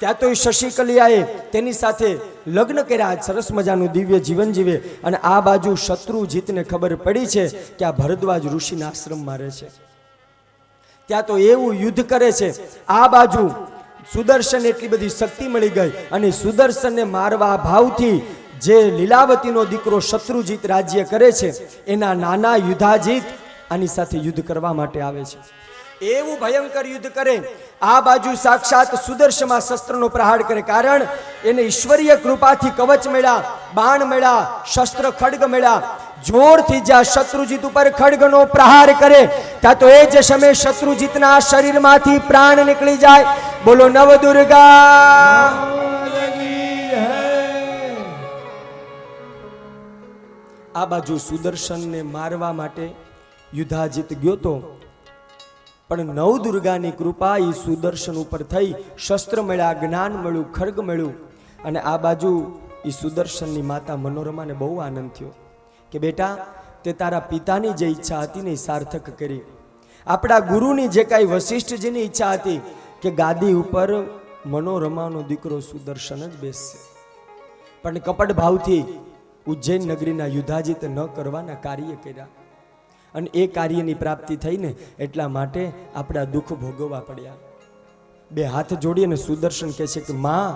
A: ત્યાં તો એ શશિકલિયાએ તેની સાથે લગ્ન કર્યા, સરસ મજાનું દિવ્ય જીવન જીવે. અને આ બાજુ શત્રુજીતને ખબર પડી છે કે આ ભારદ્વાજ ઋષિના આશ્રમમાં રહે છે. ત્યાં તો એવું યુદ્ધ કરે છે. આ બાજુ સુદર્શન એટલી બધી શક્તિ મળી ગઈ અને સુદર્શનને મારવા ભાવથી જે લીલાવતીનો દીકરો શત્રુજીત રાજ્ય કરે છે એના નાના યુધાજીત આની સાથે યુદ્ધ કરવા માટે આવે છે. એવું ભયંકર યુદ્ધ કરે. આ બાજુ સાક્ષાત સુદર્શનમાં શસ્ત્રનો પ્રહાર કરે, કારણ એને ઈશ્વરીય કૃપાથી કવચ મળ્યા, બાણ મળ્યા, શસ્ત્ર ખડગ મળ્યા. જોરથી જ્યાં શત્રુજીત ઉપર ખડગનો પ્રહાર કરે ત્યાં તો એ જ સમયે શત્રુજીતના શરીરમાંથી પ્રાણ નીકળી જાય. બોલો નવદુર્ગા. આ બાજુ સુદર્શનને મારવા માટે યુધાજીત ગયો તો પણ નવદુર્ગાની કૃપા એ સુદર્શન ઉપર થઈ. શસ્ત્ર મળ્યા, જ્ઞાન મળ્યું, ખડગ મળ્યું. અને આ બાજુ એ સુદર્શનની માતા મનોરમાને બહુ આનંદ થયો કે બેટા તે તારા પિતાની જે ઈચ્છા હતી ને એ સાર્થક કરી. આપણા ગુરુની જે કાંઈ વશિષ્ઠજીની ઈચ્છા હતી કે ગાદી ઉપર મનોરમાનો દીકરો સુદર્શન જ બેસશે, પણ કપટ ભાવથી ઉજ્જૈન નગરીના યુધાજીત ન કરવાના કાર્ય કર્યા અને એ કાર્યની પ્રાપ્તિ થઈને એટલા માટે આપણા દુઃખ ભોગવવા પડ્યા. બે હાથ જોડીને સુદર્શન કહે છે કે માં,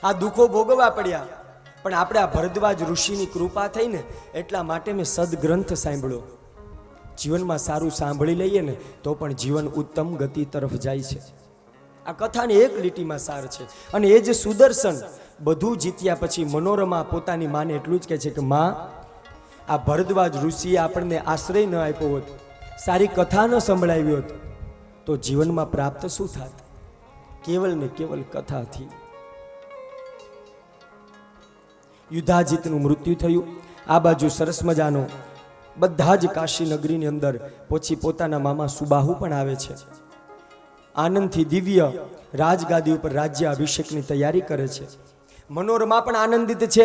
A: આ દુઃખો ભોગવવા પડ્યા પણ આપણે આ ભરદ્વાજ ઋષિની કૃપા થઈને એટલા માટે મેં સદગ્રંથ સાંભળ્યો. જીવનમાં સારું સાંભળી લઈએ ને તો પણ જીવન ઉત્તમ ગતિ તરફ જાય છે. આ કથાની એક લીટીમાં સાર છે. અને એ જે સુદર્શન બધું જીત્યા પછી મનોરમા પોતાની માને એટલું જ કહે છે કે માં, આ ભરદ્વાજ ઋષિએ આપણને આશ્રય ન આપ્યો હોત, સારી કથા ન સંભળાવી હોત તો જીવનમાં પ્રાપ્ત શું થાત? કેવલ ને કેવલ કથાથી. યુધાજીતનું મૃત્યુ થયું. આ બાજુ સરસ મજાનો બધા જ કાશી નગરીની અંદર પછી પોતાના મામા સુબાહુ પણ આવે છે. આનંદથી દિવ્ય રાજગાદી ઉપર રાજ્ય અભિષેકની તૈયારી કરે છે. મનોરમા પણ આનંદિત છે.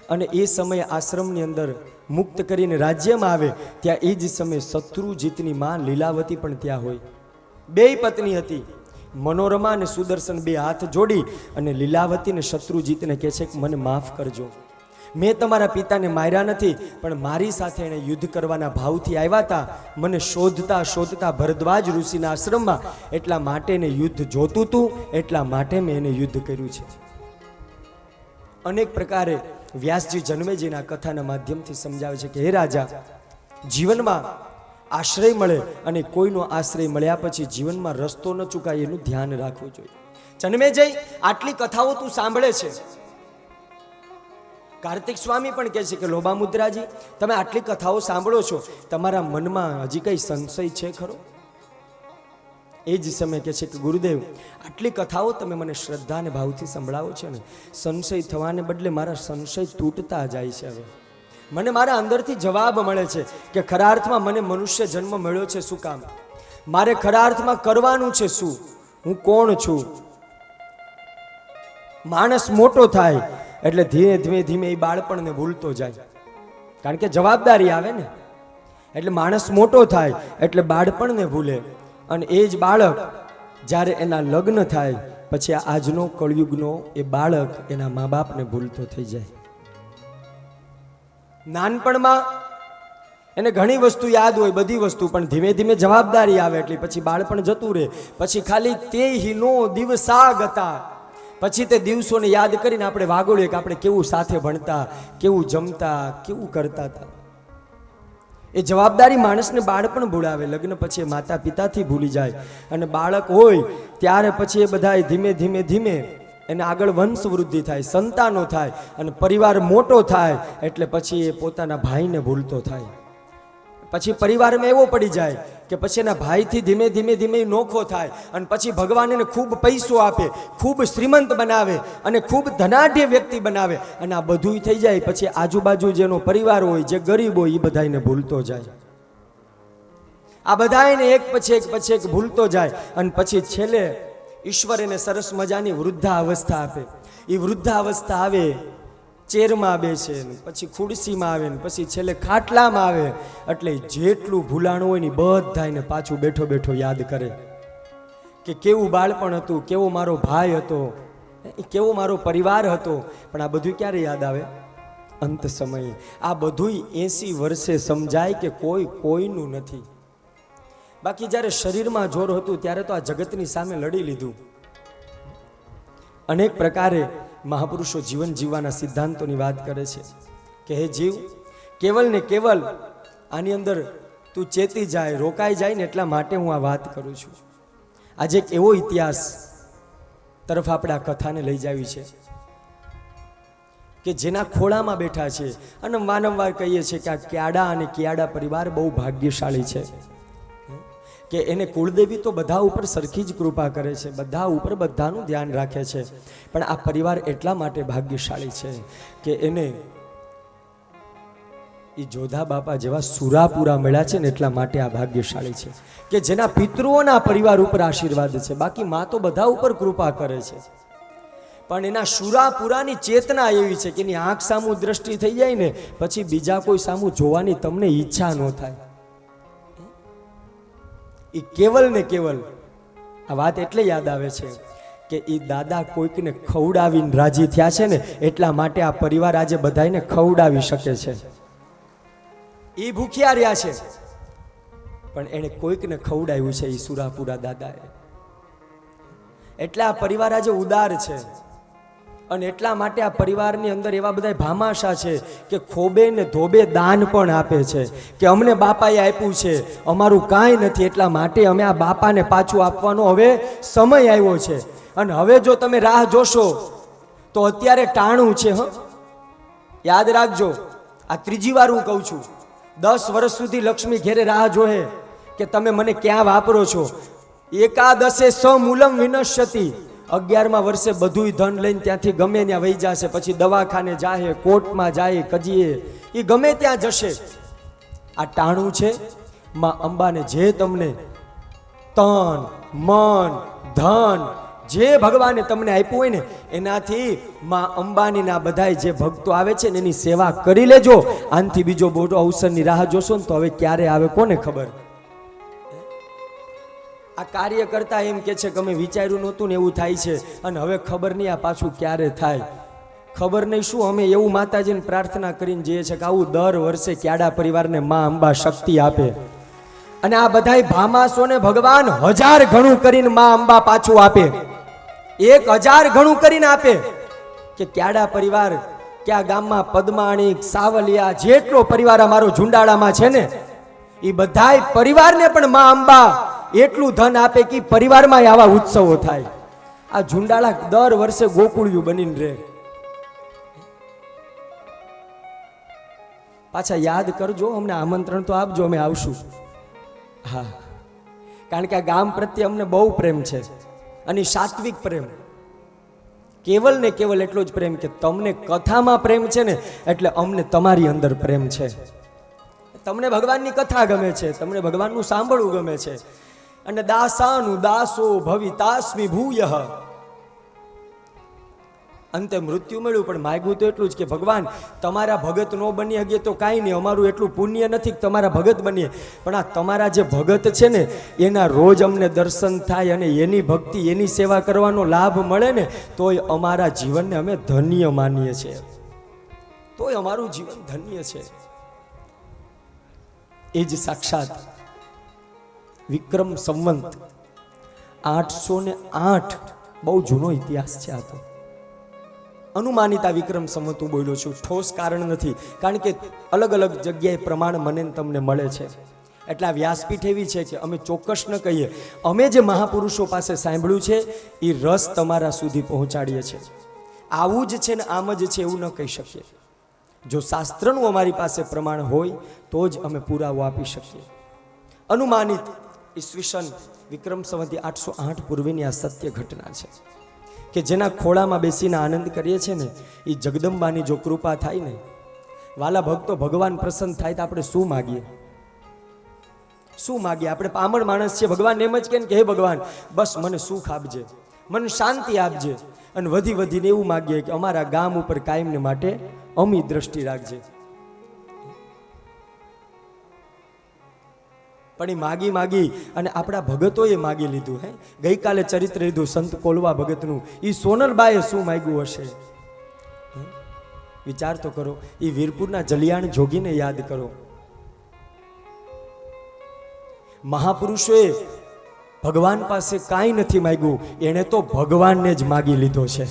A: અને એ સમયે આશ્રમની અંદર મુક્ત કરીને રાજ્યમાં આવે ત્યાં એ જ સમયે શત્રુજીતની માં લીલાવતી પણ ત્યાં હોય. બે પત્ની હતી. મનોરમા અને સુદર્શન બે હાથ જોડી અને લીલાવતીને શત્રુજીતને કહે છે કે મને માફ કરજો, મેં તમારા પિતાને માર્યા નથી પણ મારી સાથે એણે યુદ્ધ કરવાના ભાવથી આવ્યા હતા. મને શોધતા શોધતા ભરદ્વાજ ઋષિના આશ્રમમાં એટલા માટે એને યુદ્ધ જોતું હતું, એટલા માટે મેં એને યુદ્ધ કર્યું છે. અનેક પ્રકારે વ્યાસજી જન્મેજીના કથાના માધ્યમથી સમજાવે છે કે હે રાજા, જીવનમાં આશ્રય મળે અને કોઈનો આશ્રય મળ્યા પછી જીવનમાં રસ્તો ન ચૂકાય એનું ધ્યાન રાખવું જોઈએ. જન્મેજય, આટલી કથાઓ તું સાંભળે છે. કાર્તિક સ્વામી પણ કહે છે કે લોભામુદ્રાજી, તમે આટલી કથાઓ સાંભળો છો, તમારા મનમાં હજી કઈ સંશય છે ખરો? એ જ સમય કહે છે કે ગુરુદેવ, આટલી કથાઓ તમે મને શ્રદ્ધા અને ભાવથી સંભળાવો છો ને, સંશય થવાને બદલે મારા સંશય તૂટતા જાય છે. હવે મને મારા અંદરથી જવાબ મળે છે કે ખરા અર્થમાં મને મનુષ્ય જન્મ મળ્યો છે શું કામ? મારે ખરા અર્થમાં કરવાનું છે શું? હું કોણ છું? માણસ મોટો થાય એટલે ધીમે ધીમે ધીમે એ બાળપણને ભૂલતો જાય, કારણ કે જવાબદારી આવે ને. એટલે માણસ મોટો થાય એટલે બાળપણને ભૂલે. અને એ જ બાળક જ્યારે એના લગ્ન થાય પછી આજનો કળયુગનો એ બાળક એના મા બાપને ભૂલતો થઈ જાય. નાનપણમાં એને ઘણી વસ્તુ યાદ હોય, બધી વસ્તુ, પણ ધીમે ધીમે જવાબદારી આવે એટલે પછી બાળપણ જતું રહે. પછી ખાલી તે હિનો દિવસા ગતા, પછી તે દિવસોને યાદ કરીને આપણે વાગોળીએ કે આપણે કેવું સાથે ભણતા, કેવું જમતા, કેવું કરતા હતા. એ જવાબદારી માણસને બાળપણ ભૂલાવે. લગ્ન પછી એ માતા પિતાથી ભૂલી જાય, અને બાળક હોય ત્યારે પછી એ બધા ધીમે ધીમે ધીમે એને આગળ વંશ વૃદ્ધિ થાય, સંતાનો થાય, અને પરિવાર મોટો થાય એટલે પછી એ પોતાના ભાઈને ભૂલતો થાય. પછી પરિવારમાં એવો પડી જાય કે પછી એના ભાઈથી ધીમે ધીમે ધીમે નોખો થાય, અને પછી ભગવાન એને ખૂબ પૈસો આપે, ખૂબ શ્રીમંત બનાવે, અને ખૂબ ધનાઢ્ય વ્યક્તિ બનાવે, અને આ બધું થઈ જાય પછી આજુબાજુ જેનો પરિવાર હોય, જે ગરીબ હોય, એ બધાને ભૂલતો જાય. આ બધાને એક પછી એક ભૂલતો જાય, અને પછી છેલ્લે ઈશ્વર એને સરસ મજાની વૃદ્ધાવસ્થા આપે. એ વૃદ્ધાવસ્થા આવે, ચેરમાં બેસે, પછી ખુરશીમાં આવે, ને પછી છેલ્લે ખાટલામાં આવે, એટલે જેટલું ભૂલાણું હોય ને બધા એને પાછું બેઠો બેઠો યાદ કરે કે કેવું બાળપણ હતું, કેવો મારો ભાઈ હતો, કેવો મારો પરિવાર હતો. પણ આ બધું ક્યારે યાદ આવે? અંત સમયે. આ બધું 80 વર્ષે સમજાય કે કોઈ કોઈનું નથી. બાકી જ્યારે શરીરમાં જોર હતું ત્યારે તો આ જગતની સામે લડી લીધું. અનેક પ્રકારે મહાપુરુષો જીવન જીવવાના સિદ્ધાંતોની વાત કરે છે કે હે જીવ, કેવલ ને કેવલ આની અંદર તું ચેતી જાય, રોકાઈ જાય ને એટલા માટે હું આ વાત કરું છું. આજે એક એવો ઇતિહાસ તરફ આપણે આ કથાને લઈ જાવી છે કે જેના ખોળામાં બેઠા છે. અને વારંવાર કહીએ છીએ કે આ ક્યાડા અને કિયાડા પરિવાર બહુ ભાગ્યશાળી છે કે એને કુળદેવી તો બધા ઉપર સરખી જ કૃપા કરે છે, બધા ઉપર બધાનું ધ્યાન રાખે છે. પણ આ પરિવાર એટલા માટે ભાગ્યશાળી છે કે એને એ જોધા બાપા જેવા સુરાપુરા મળ્યા છે ને એટલા માટે આ ભાગ્યશાળી છે કે જેના પિતૃઓના પરિવાર ઉપર આશીર્વાદ છે. બાકી માં તો બધા ઉપર કૃપા કરે છે, પણ એના સુરાપુરાની ચેતના એવી છે કે એની આંખ સામું દ્રષ્ટિ થઈ જાય ને પછી બીજા કોઈ સામું જોવાની તમને ઈચ્છા ન થાય. એ કેવલ ને કેવલ આ વાત એટલે યાદ આવે છે કે એ દાદા કોઈકને ખવડાવીને રાજી થયા છે ને એટલા માટે આ પરિવાર આજે બધાને ખવડાવી શકે છે. એ ભૂખ્યા રહ્યા છે પણ એને કોઈકને ખવડાવ્યું છે એ સુરાપુરા દાદાએ. એટલે આ પરિવાર આજે ઉદાર છે, અને એટલા માટે આ પરિવારની અંદર એવા બધા ભામાશા છે કે ખોબે ને ધોબે દાન પણ આપે છે કે અમને બાપાએ આપ્યું છે, અમારું કાંઈ નથી, એટલા માટે અમે આ બાપાને પાછું આપવાનો હવે સમય આવ્યો છે. અને હવે જો તમે રાહ જોશો તો અત્યારે ટાણું છે. યાદ રાખજો, આ ત્રીજી વાર હું કહું છું, 10 વર્ષ સુધી લક્ષ્મી ઘેરે રાહ જોહે કે તમે મને ક્યાં વાપરો છો. એકાદશે સમૂલમ વિનશ્યતિ, 11મા વર્ષે બધું ધન લઈને ત્યાંથી ગમે ત્યાં વહી જશે. પછી દવાખાને જાહે, કોર્ટમાં જાય, કજીએ, એ ગમે ત્યાં જશે. આ ટાણું છે. માં અંબાને જે તમને તન મન ધન જે ભગવાને તમને આપ્યું હોય ને એનાથી માં અંબાની ના બધાય જે ભક્તો આવે છે ને એની સેવા કરી લેજો. આનથી બીજો મોટો અવસરની રાહ જોશો ને તો હવે ક્યારે આવે કોને ખબર. આ કાર્ય કરતા એમ કે છે કે અમે વિચાર્યું નહોતું ને એવું થાય છે, અને હવે ખબર નહીં આ પાછું ક્યારે થાય. ખબર નહીં શું અમે એવું માતાજીને પ્રાર્થના કરીને જઈએ છીએ કે આવું દર વર્ષે ક્યાડા પરિવારને માં અંબા શક્તિ આપે. અને આ બધાય ભામાસોને ભગવાન 1000 ગણું કરીને માં અંબા પાછું આપે, 1000 ગણું કરીને આપે. કે ક્યાડા પરિવાર, ક્યાં ગામમાં પદ્માણી, સાવલિયા, જેટલો પરિવાર અમારો ઝુંડાળામાં છે ને એ બધાય પરિવારને પણ માં અંબા એટલું ધન આપે કે પરિવારમાં આવા ઉત્સવો થાય. આ ઝુંડાળા દર વર્ષે ગોકુળિયું બનીને રહે. પાછા યાદ કરજો, અમને આમંત્રણ તો આપજો, અમે આવશું. હા, કારણ કે આ ગામ પ્રત્યે અમને બહુ પ્રેમ છે, અને સાત્વિક પ્રેમ. કેવલ ને કેવલ એટલો જ પ્રેમ કે તમને કથામાં પ્રેમ છે ને એટલે અમને તમારી અંદર પ્રેમ છે. તમને ભગવાનની કથા ગમે છે, તમને ભગવાનનું સાંભળવું ગમે છે. અને દાસાનું દાસો ભવિતાસ્મિ ભૂયઃ, અંતે મૃત્યુ મળ્યું પણ માગ્યું તો એટલું જ કે ભગવાન તમારા ભગત ન બની શકે તો કાંઈ નહીં, અમારું એટલું પુણ્ય નથી કે તમારા ભગત બનીએ, પણ આ તમારા જે ભગત છે ને એના રોજ અમને દર્શન થાય અને એની ભક્તિ એની સેવા કરવાનો લાભ મળે ને તોય અમારા જીવનને અમે ધન્ય માનીએ છીએ, તોય અમારું જીવન ધન્ય છે. એ જ સાક્ષાત વિક્રમ સંવંત 808 બહુ જૂનો ઇતિહાસ છે. આ તો અનુમાનિત આ વિક્રમ સંવંત હું બોલ્યો છું, ઠોસ કારણ નથી, કારણ કે અલગ અલગ જગ્યાએ પ્રમાણ મને ને તમને મળે છે. એટલે આ વ્યાસપીઠ એવી છે કે અમે ચોક્કસ ન કહીએ, અમે જે મહાપુરુષો પાસે સાંભળ્યું છે એ રસ તમારા સુધી પહોંચાડીએ છીએ. આવું જ છે ને આમ જ છે એવું ન કહી શકીએ. જો શાસ્ત્રનું અમારી પાસે પ્રમાણ હોય તો જ અમે પુરાવો આપી શકીએ. અનુમાનિત ઈસવીસન વિક્રમ સંવત 808 પૂર્વેની આ સત્ય ઘટના છે કે જેના ખોળામાં બેસીને આનંદ કરીએ છીએ ને એ જગદંબાની જો કૃપા થાય ને, વાલા ભક્તો, ભગવાન પ્રસન્ન થાય તો આપણે શું માગીએ? શું માગીએ? આપણે પામર માણસ છે, ભગવાન એમ જ કે હે ભગવાન બસ મને સુખ આપજે, મને શાંતિ આપજે, અને વધી વધીને એવું માગીએ કે અમારા ગામ ઉપર કાયમને માટે અમી દ્રષ્ટિ રાખજે. પણ એ માગી માગી અને આપણા ભગતોએ માગી લીધું. હે, ગઈકાલે ચરિત્ર લીધું સંત કોલવા ભગતનું. એ સોનલબાએ શું માગ્યું હશે? વિચાર તો કરો. એ વીરપુરના જલિયાણ જોગીને યાદ કરો. મહાપુરુષોએ ભગવાન પાસે કાંઈ નથી માગ્યું, એણે તો ભગવાનને જ માગી લીધો છે.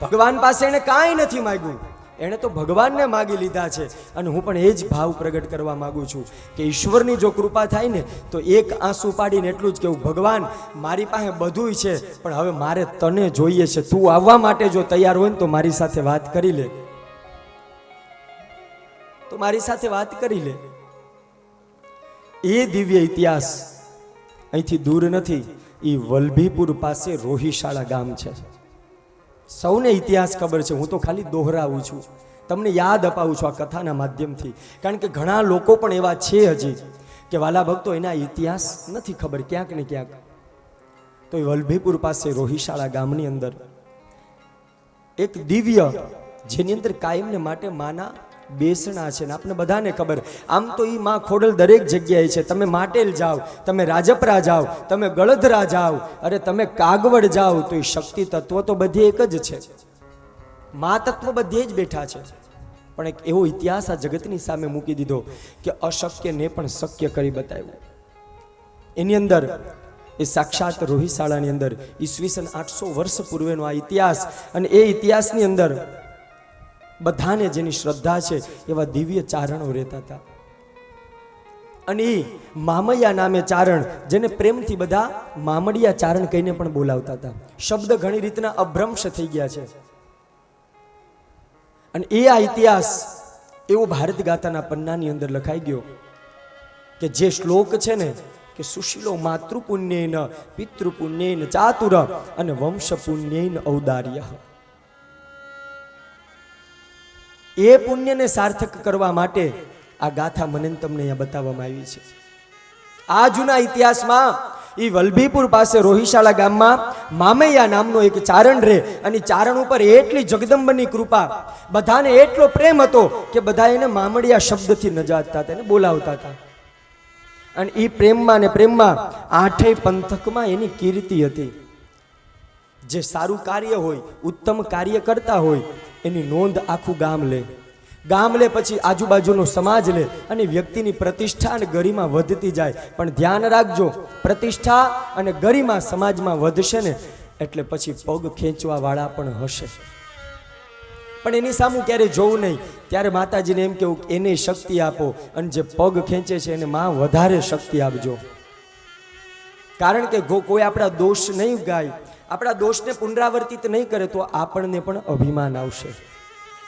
A: ભગવાન પાસે એણે કાંઈ નથી માગ્યું, એણે તો ભગવાનને માગી લીધા છે. અને હું પણ એ જ ભાવ પ્રગટ કરવા માંગુ છું કે ઈશ્વરની જો કૃપા થાય ને તો એક આંસુ પાડીને એટલું જ કેવું, ભગવાન મારી પાસે બધુંય છે પણ હવે મારે તને જોઈએ છે, તું આવવા માટે જો તૈયાર હોય ને તો મારી સાથે વાત કરી લે, તો મારી સાથે વાત કરી લે. એ દિવ્ય ઇતિહાસ અહીંથી દૂર નથી. એ વલભીપુર પાસે રોહિશાળા ગામ છે. સૌને ઇતિહાસ ખબર છે, હું તો ખાલી દોહરાવું છું, તમને યાદ અપાવું છું આ કથાના માધ્યમથી. કારણ કે ઘણા લોકો પણ એવા છે હજી કે વાલા ભક્તો એના ઇતિહાસ નથી ખબર ક્યાંક ને ક્યાંક. તો એ વલભીપુર પાસે રોહિશાળા ગામની અંદર એક દિવ્ય, જેની અંદર કાયમને માટે માના બેસણા છે. ને આપણે બધાને ખબર, આમ તો એ માં ખોડલ દરેક જગ્યાએ છે. તમે માટેલ જાઓ, તમે રાજપરા જાઓ, તમે ગળધરા જાઓ, અરે તમે કાગવડ જાઓ, તો એ શક્તિ તત્વ તો બધી એક જ છે. મા તત્વ બધે જ બેઠા છે. પણ એક એવો ઇતિહાસ આ જગતની સામે મૂકી દીધો કે અશક્યને પણ શક્ય કરી બતાવ્યું. એની અંદર એ સાક્ષાત રોહિશાળાની અંદર ઈસવીસન 800 વર્ષ પૂર્વેનો આ ઇતિહાસ. અને એ ઇતિહાસની અંદર બધાને જેની શ્રદ્ધા છે એવા દિવ્ય ચારણો રહેતા હતા. અને એ મામૈયા નામે ચારણ, જેને પ્રેમથી બધા મામડિયા ચારણ કહીને પણ બોલાવતા હતા. શબ્દ ઘણી રીતના અભ્રંશ થઈ ગયા છે. અને એ આ ઇતિહાસ એવો ભારત ગાથાના પન્નાની અંદર લખાઈ ગયો કે જે શ્લોક છે ને કે સુશીલો માતૃપુણ્યેન પિતૃપુણ્યેન ચાતુર અને વંશ પુણ્યેન ઔદાર્ય. એ પુણ્યને સાર્થક કરવા માટે આ ગાથા મને તમને અહીંયા બતાવવામાં આવી છે. આ જૂના ઇતિહાસમાં એ વલભીપુર પાસે રોહિશાળા ગામમાં મામૈયા નામનો એક ચારણ રહે. અને ચારણ ઉપર એટલી જગદંબની કૃપા, બધાને એટલો પ્રેમ હતો કે બધા એને મામડિયા શબ્દથી નજાતતા હતા, એને બોલાવતા હતા. અને એ પ્રેમમાં ને પ્રેમમાં 8 પંથકમાં એની કીર્તિ હતી. જે સારું કાર્ય હોય, ઉત્તમ કાર્ય કરતા હોય એની નોંધ આખું ગામ લે. ગામ લે પછી આજુબાજુનો સમાજ લે અને વ્યક્તિની પ્રતિષ્ઠા અને ગરિમા વધતી જાય. પણ ધ્યાન રાખજો, પ્રતિષ્ઠા અને ગરિમા સમાજમાં વધશે ને એટલે પછી પગ ખેંચવા વાળા પણ હશે. પણ એની સામે ક્યારે જોવું નહીં. ત્યારે માતાજીને એમ કેવું એને શક્તિ આપો, અને જે પગ ખેંચે છે એને માં વધારે શક્તિ આપજો. કારણ કે કોઈ આપણા દોષ નહીં ગાય, આપણા દોષને પુનરાવર્તિત નહીં કરે તો આપણને પણ અભિમાન આવશે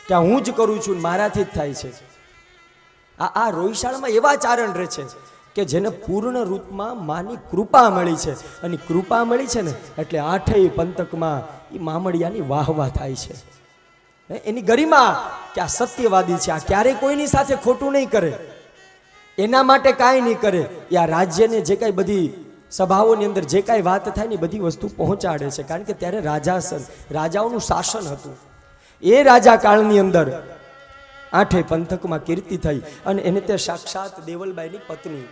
A: કે હું જ કરું છું, મારાથી જ થાય છે. આ રોહિશાળામાં એવા ચારણ રહે છે કે જેને પૂર્ણ રૂપમાં માની કૃપા મળી છે. અને કૃપા મળી છે ને એટલે 8 પંથકમાં એ મામડિયાની વાહવા થાય છે. એની ગરિમા કે આ સત્યવાદી છે, આ ક્યારેય કોઈની સાથે ખોટું નહીં કરે, એના માટે કાંઈ નહીં કરે. એ આ રાજ્યને જે કાંઈ બધી સભાઓની અંદર જે કાંઈ વાત થાય ને બધી વસ્તુ પહોંચાડે છે. કારણ કે ત્યારે રાજાઓનું શાસન હતું. એ રાજા કાળની અંદર 8 પંથકમાં કીર્તિ થઈ. અને એને તે સાક્ષાત દેવલબાઈની પત્ની,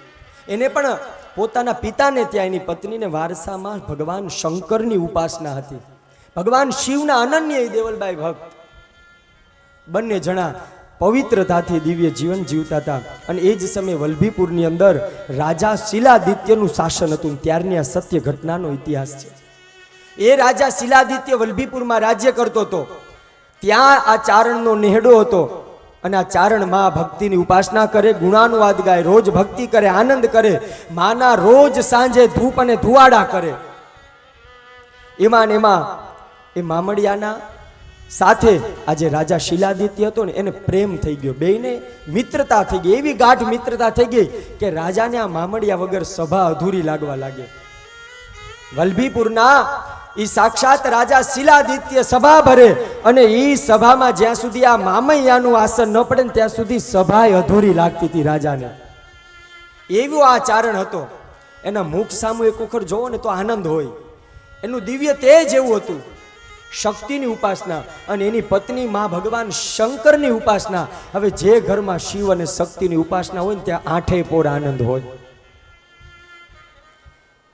A: એને પણ પોતાના પિતાને ત્યાં એની પત્નીને વારસામાં ભગવાન શંકરની ઉપાસના હતી. ભગવાન શિવના અનન્ય દેવલબાઈ ભક્ત. બંને જણા પવિત્રતાથી દિવ્ય જીવન જીવતા હતા. અને એ જ સમયે વલ્લભીપુરની અંદર રાજા શિલાદિત્યનું શાસન હતું. ત્યારની આ સત્ય ઘટનાનો ઇતિહાસ છે. એ રાજા શિલાદિત્ય વલ્લભીપુરમાં રાજ્ય કરતો હતો. ત્યાં આ ચારણનો નેહડો હતો. અને આ ચારણ માં ભક્તિની ઉપાસના કરે, ગુણાનુવાદ ગાય, રોજ ભક્તિ કરે, આનંદ કરે, માના રોજ સાંજે ધૂપ અને ધુવાડા કરે. એમાં એ મામડિયાના સાથે આજે રાજા શિલાદિત્ય હતો ને એને પ્રેમ થઈ ગયો. બેયને મિત્રતા થઈ ગઈ, એવી ગાઢ મિત્રતા થઈ ગઈ કે રાજાને આ મામડિયા વગર સભા અધૂરી લાગવા લાગે. વલ્લભીપુરના ઈ સાક્ષાત રાજા શિલાદિત્ય સભા ભરે અને ઈ સભામાં જ્યાં સુધી આ મામૈયાનું આસન ન પડે ને ત્યાં સુધી સભા અધૂરી લાગતી હતી રાજાને. એવો આ ચારણ હતો. એના મુખ સામું એક વખત જોવો ને તો આનંદ હોય. એનું દિવ્ય તેજ એવું હતું. શક્તિની ઉપાસના અને એની પત્ની માં ભગવાન શંકરની ઉપાસના. હવે જે ઘરમાં શિવ અને શક્તિની ઉપાસના હોય ને ત્યાં આઠે પોર આનંદ હોય.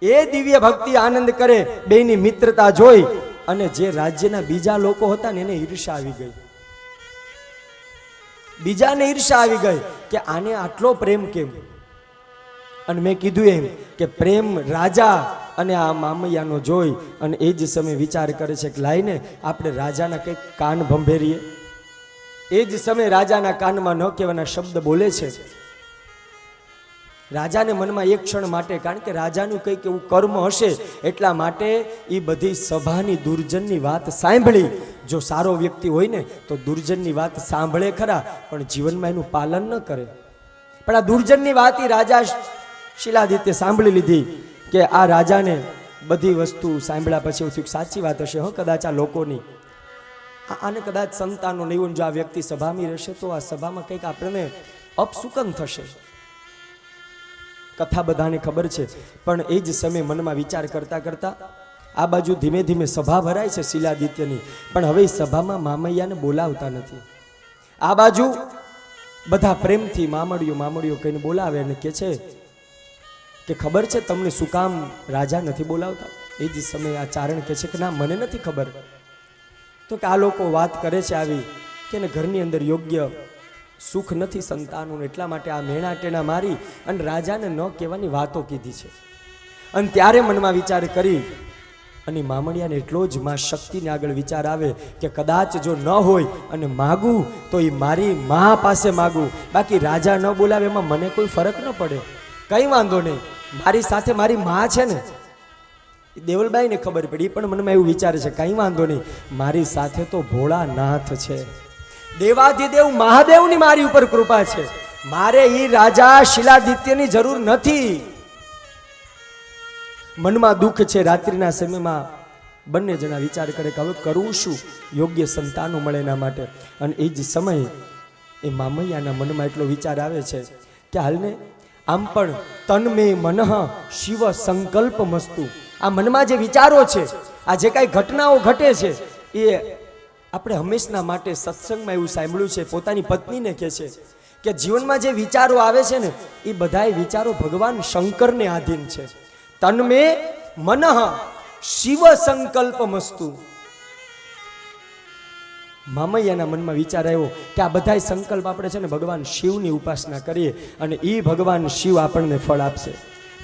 A: એ દિવ્ય ભક્તિ આનંદ કરે. બેની મિત્રતા જોઈ અને જે રાજ્યના બીજા લોકો હતા ને એને ઈર્ષા આવી ગઈ. બીજાને ઈર્ષા આવી ગઈ કે આને આટલો પ્રેમ કેમ. અને મેં કીધું એમ કે પ્રેમ રાજા અને આ મામૈયાનો જોઈ અને એ જ સમયે વિચાર કરે છે કે લાઈને આપણે રાજાના કંઈક કાન ભંભેરીએ. એ જ સમયે રાજાના કાનમાં ન કહેવાના શબ્દ બોલે છે. રાજાને મનમાં એક ક્ષણ માટે, કારણ કે રાજાનું કંઈક એવું કર્મ હશે એટલા માટે એ બધી સભાની દુર્જનની વાત સાંભળી. જો સારો વ્યક્તિ હોય ને તો દુર્જનની વાત સાંભળે ખરા પણ જીવનમાં એનું પાલન ન કરે. પણ આ દુર્જનની વાત એ રાજા શિલાદિત્ય સાંભળી લીધી કે આ રાજાને બધી વસ્તુ સાંભળ્યા પછી એવું થયું સાચી વાત હશે. કદાચ આ લોકોની આને કદાચ સંતાનો નહીં હોય, જો આ વ્યક્તિ સભામાં રહેશે તો આ સભામાં કંઈક આપણને અપસુકન થશે. કથા બધાને ખબર છે. પણ એ જ સમયે મનમાં વિચાર કરતા કરતા આ બાજુ ધીમે ધીમે સભા ભરાય છે શિલાદિત્યની. પણ હવે સભામાં મામૈયાને બોલાવતા નથી. આ બાજુ બધા પ્રેમથી મામડીઓ કહીને બોલાવે અને કે છે કે ખબર છે તમને શું કામ રાજા નથી બોલાવતા. એ જ સમયે આ ચારણ કહે છે કે ના મને નથી ખબર. તો કે આ લોકો વાત કરે છે આવી કે ઘરની અંદર યોગ્ય સુખ નથી સંતાનોને, એટલા માટે આ મેણા ટેણા મારી અને રાજાને ન કહેવાની વાતો કીધી છે. અને ત્યારે મનમાં વિચાર કરી અને મામડિયાને એટલો જ માં શક્તિને આગળ વિચાર આવે કે કદાચ જો ન હોય અને માગું તો એ મારી મા પાસે માગું, બાકી રાજા ન બોલાવે એમાં મને કોઈ ફરક ન પડે. કંઈ વાંધો નહીં, મારી સાથે મારી મા છે ને. દેવલબાઈને ખબર પડી પણ મનમાં એવું વિચારે છે કંઈ વાંધો નહીં, મારી સાથે તો ભોળાનાથ છે, દેવાધિદેવ મહાદેવની મારી ઉપર કૃપા છે. મારે ઈ રાજા શિલાદિત્યની જરૂર નથી. મનમાં દુઃખ છે. રાત્રિના સમયમાં બંને જણા વિચાર કરે કે હવે કરવું શું, યોગ્ય સંતાનો મળે એના માટે. અને એ જ સમયે એ મામૈયાના મનમાં એટલો વિચાર આવે છે કે હાલને આમ પણ તન મે મનઃ શિવ સંકલ્પ મસ્તુ. આ મનમાં જે વિચારો છે, આ જે કાંઈ ઘટનાઓ ઘટે છે એ આપણે હંમેશના માટે સત્સંગમાં એવું સાંભળ્યું છે, પોતાની પત્નીને કહે છે કે જીવનમાં જે વિચારો આવે છે ને એ બધાય વિચારો ભગવાન શંકરને આધીન છે. તન્મે મનઃ શિવ સંકલ્પ મસ્તુ. મામૈયાના મનમાં વિચાર આવ્યો કે આ બધાય સંકલ્પ આપણે છે ને ભગવાન શિવની ઉપાસના કરીએ અને એ ભગવાન શિવ આપણને ફળ આપશે.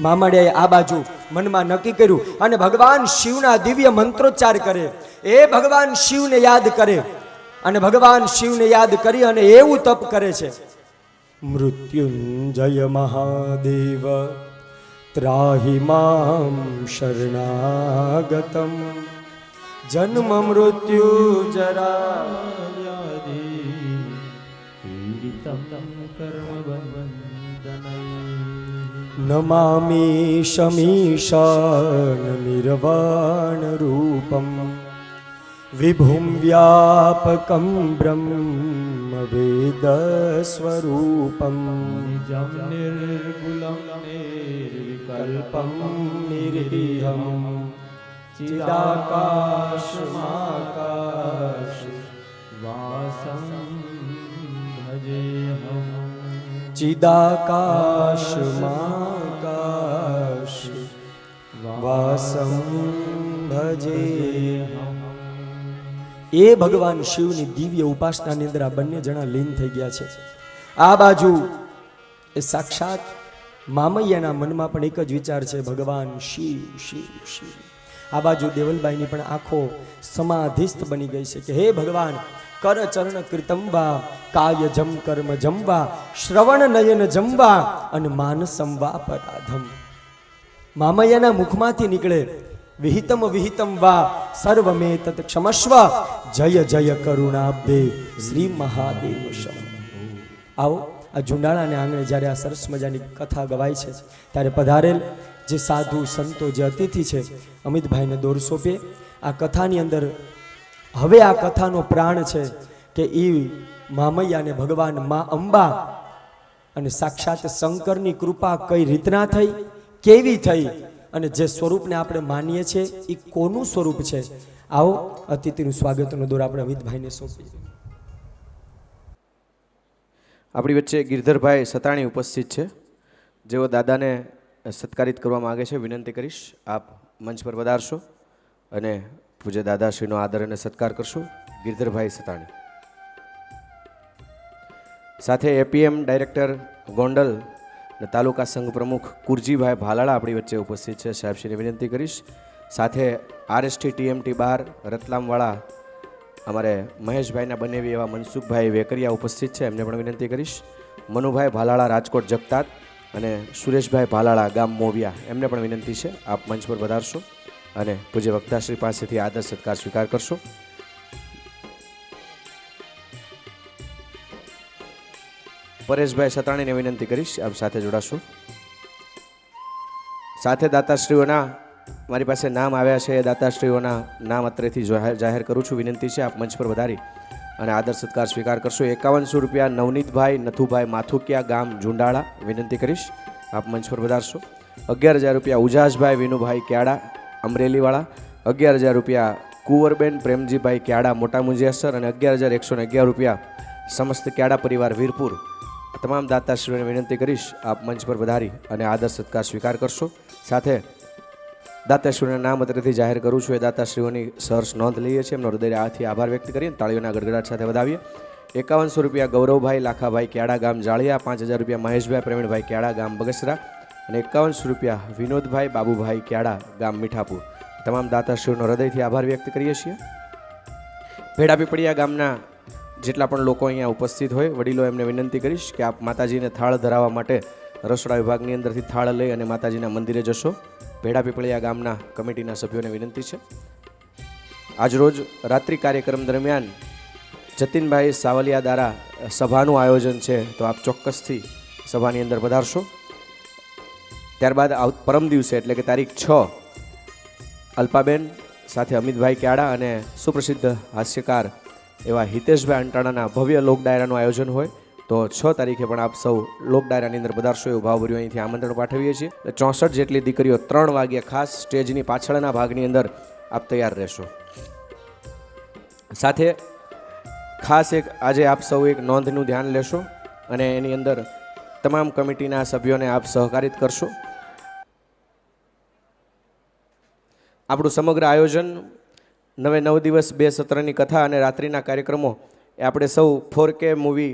A: મામડિયાએ આ બાજુ મનમાં નક્કી કર્યું અને ભગવાન શિવના દિવ્ય મંત્રોચ્ચાર કરે. એ ભગવાન શિવને યાદ કરે અને ભગવાન શિવને યાદ કરી અને એવું તપ કરે છે, મૃત્યુંજય મહાદેવ ત્રાહિ મામ શરણાગતમ જન્મ મૃત્યુ જરા નમામિ શમીશાન નિર્વાણ રૂપમ વિભુમ વ્યાપકમ બ્રહ્મ વેદ સ્વરૂપમ નિર્ગુલમ નિર્વિકલ્પમ નિરીહમ ચિદાકાશમાકાશ વાસમ ભજેહમ. ચિદાકાશમાકાશ વાસમ ભજેહમ. એ ભગવાન શિવની દિવ્ય ઉપાસનાની અંદર આ બંને જણા લીન થઈ ગયા છે. આ બાજુ એ સાક્ષાત મામૈયાના મનમાં પણ એક જ વિચાર છે, ભગવાન શિવ શિવ શિવ. આ બાજુ દેવલબાઈની પણ આંખો સમાધિસ્થ બની ગઈ છે કે હે ભગવાન, કર ચરણ કીર્તંબા, કાય જમ કર્મ જમવા, શ્રવણ નયન જમવા અને માનસમ વા પરાધમ. મામૈયાના મુખમાંથી નીકળે વિહિતમ વિહિતમ વા સર્વમે તત ક્ષમસ્વ, જય જય કરુણાબ્દે શ્રી મહાદેવ શમ. આવો આ ઝુંડાળાને આંગણે જ્યારે આ સરસ મજાની કથા ગવાય છે ત્યારે પધારેલ જે સાધુ સંતો જે અતિથિ છે અમિતભાઈને દોર સોંપે. આ કથાની અંદર હવે આ કથાનો પ્રાણ છે કે એ મામૈયાને ભગવાન મા અંબા અને સાક્ષાત શંકરની કૃપા કઈ રીતના થઈ, કેવી થઈ અને જે સ્વરૂપને આપણે માનીએ છીએ એ કોનું સ્વરૂપ છે. આવો અતિથિનું સ્વાગતનો દોર આપણે અમિતભાઈને સોંપીએ.
B: આપણી વચ્ચે ગિરધરભાઈ સતાણી ઉપસ્થિત છે, જેઓ દાદાને સત્કારિત કરવા માગે છે. વિનંતી કરીશ આપ મંચ પર વધારશો અને પૂજ્ય દાદાશ્રીનો આદર અને સત્કાર કરશો. ગિરધરભાઈ સતાણી. સાથે એપીએમ ડાયરેક્ટર ગોંડલ અને તાલુકા સંઘ પ્રમુખ કુરજીભાઈ ભાલાળા આપણી વચ્ચે ઉપસ્થિત છે. સાહેબશ્રીને વિનંતી કરીશ. સાથે આરએસટી ટીએમટી 12 રતલામવાળા અમારે મહેશભાઈના બનેવી એવા મનસુખભાઈ વેકરિયા ઉપસ્થિત છે, એમને પણ વિનંતી કરીશ. મનુભાઈ ભાલાળા રાજકોટ જગતાત અને સુરેશભાઈ ભાલાળા ગામ મોવિયા, એમને પણ વિનંતી છે આપ મંચ પર વધારશો અને પૂજ્ય વક્તાશ્રી પાસેથી આદર સત્કાર સ્વીકાર કરશો. પરેશભાઈ સતાણીને વિનંતી કરીશ આપ સાથે જોડાશો. સાથે દાતાશ્રીઓના મારી પાસે નામ આવ્યા છે, એ દાતાશ્રીઓના નામ અત્રેથી જાહેર કરું છું. વિનંતી છે આપ મંચ પર વધારી અને આદર સત્કાર સ્વીકાર કરશો. 5100 રૂપિયા નવનીતભાઈ નથુભાઈ માથુકિયા ગામ ઝુંડાળા, વિનંતી કરીશ આપ મંચ પર વધારશો. 11000 રૂપિયા ઉજાસભાઈ વિનુભાઈ ક્યાડા અમરેલીવાળા, 11000 રૂપિયા કુંવરબેન પ્રેમજીભાઈ ક્યાડા મોટા મુંજિયાસર અને 11111 રૂપિયા સમસ્ત ક્યાડા પરિવાર વીરપુર. તમામ દાતાશ્રીઓને વિનંતી કરીશ આપ મંચ પર વધારી અને આદર સત્કાર સ્વીકાર કરશો. સાથે દાતાશ્રીઓના નામ અત્રેથી જાહેર કરું છું. એ દાતાશ્રીઓની સહર્ષ નોંધ લઈએ છીએ, એમનો હૃદયથી આભાર વ્યક્ત કરીને તાળીઓના ગડગડાટ સાથે વધાવીએ. 5100 રૂપિયા ગૌરવભાઈ લાખાભાઈ ક્યાડા ગામ જાળિયા, 5000 રૂપિયા મહેશભાઈ પ્રવીણભાઈ ક્યાડા ગામ બગસરા અને 5100 રૂપિયા વિનોદભાઈ બાબુભાઈ ક્યાડા ગામ મીઠાપુર. તમામ દાતાશ્રીઓનો હૃદયથી આભાર વ્યક્ત કરીએ છીએ. ભેડાપીપળિયા ગામના જેટલા પણ લોકો અહીંયા ઉપસ્થિત હોય વડીલો, એમને વિનંતી કરીશ કે આપ માતાજીને થાળ ધરાવવા માટે રસોડા વિભાગની અંદરથી થાળ લઈ અને માતાજીના મંદિરે જશો. ભેડાપીપળિયા ગામના કમિટીના સભ્યોને વિનંતી છે. આજરોજ રાત્રિ કાર્યક્રમ દરમિયાન જતીનભાઈ સાવલિયા દ્વારા સભાનું આયોજન છે, તો આપ ચોક્કસથી સભાની અંદર પધારશો. ત્યારબાદ પરમ દિવસે એટલે કે તારીખ 6 અલ્પાબેન સાથે અમિતભાઈ ક્યાડા અને સુપ્રસિદ્ધ હાસ્યકાર એવા હિતેશભાઈ અંટાણાના ભવ્ય લોક ડાયરાનું આયોજન હોય, તો 6 તારીખે પણ આપ સૌ લોક ડાયરાની અંદર પધારશો એવું ભાવભર્યું અહીંથી આમંત્રણ પાઠવીએ છીએ. 64 જેટલી દીકરીઓ 3 વાગ્યે ખાસ સ્ટેજની પાછળના ભાગની અંદર આપ તૈયાર રહેશો. સાથે ખાસ એક આજે આપ સૌ એક નોંધનું ધ્યાન લેશો અને એની અંદર તમામ કમિટીના સભ્યોને આપ સહકારિત કરશો. આપણું સમગ્ર આયોજન 9 દિવસ 2 સત્રની કથા અને રાત્રિના કાર્યક્રમો એ આપણે સૌ 4K મૂવી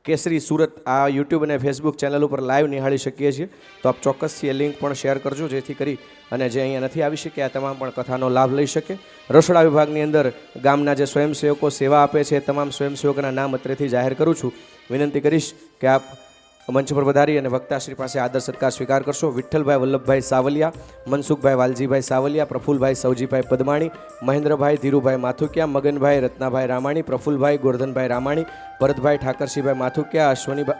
B: કેસરી સુરત આ યુટ્યુબ અને ફેસબુક ચેનલ ઉપર લાઈવ નિહાળી શકીએ છીએ. તો આપ ચોક્કસથી એ લિંક પણ શેર કરજો, જેથી કરી અને જે અહીંયા નથી આવી શક્યા તમામ પણ કથાનો લાભ લઈ શકે. રસોડા વિભાગની અંદર ગામના જે સ્વયંસેવકો સેવા આપે છે એ તમામ સ્વયંસેવકોના નામ અત્રેથી જાહેર કરું છું. વિનંતી કરીશ કે આપ મંચ પર વધારી અને વક્તાશ્રી પાસે આદર સત્કાર સ્વીકાર કરશો. વિઠ્ઠલભાઈ વલ્લભભાઈ સાવલિયા, મનસુખભાઈ વાલજીભાઈ સાવલિયા, પ્રફુલભાઈ સૌજીભાઈ પદમાણી, મહેન્દ્રભાઈ ધીરુભાઈ માથુકિયા, મગનભાઈ રત્નાભાઈ રામાણી, પ્રફુલભાઈ ગોરધનભાઈ રામાણી, ભરતભાઈ ઠાકરસિંહભાઈ માથુકિયા,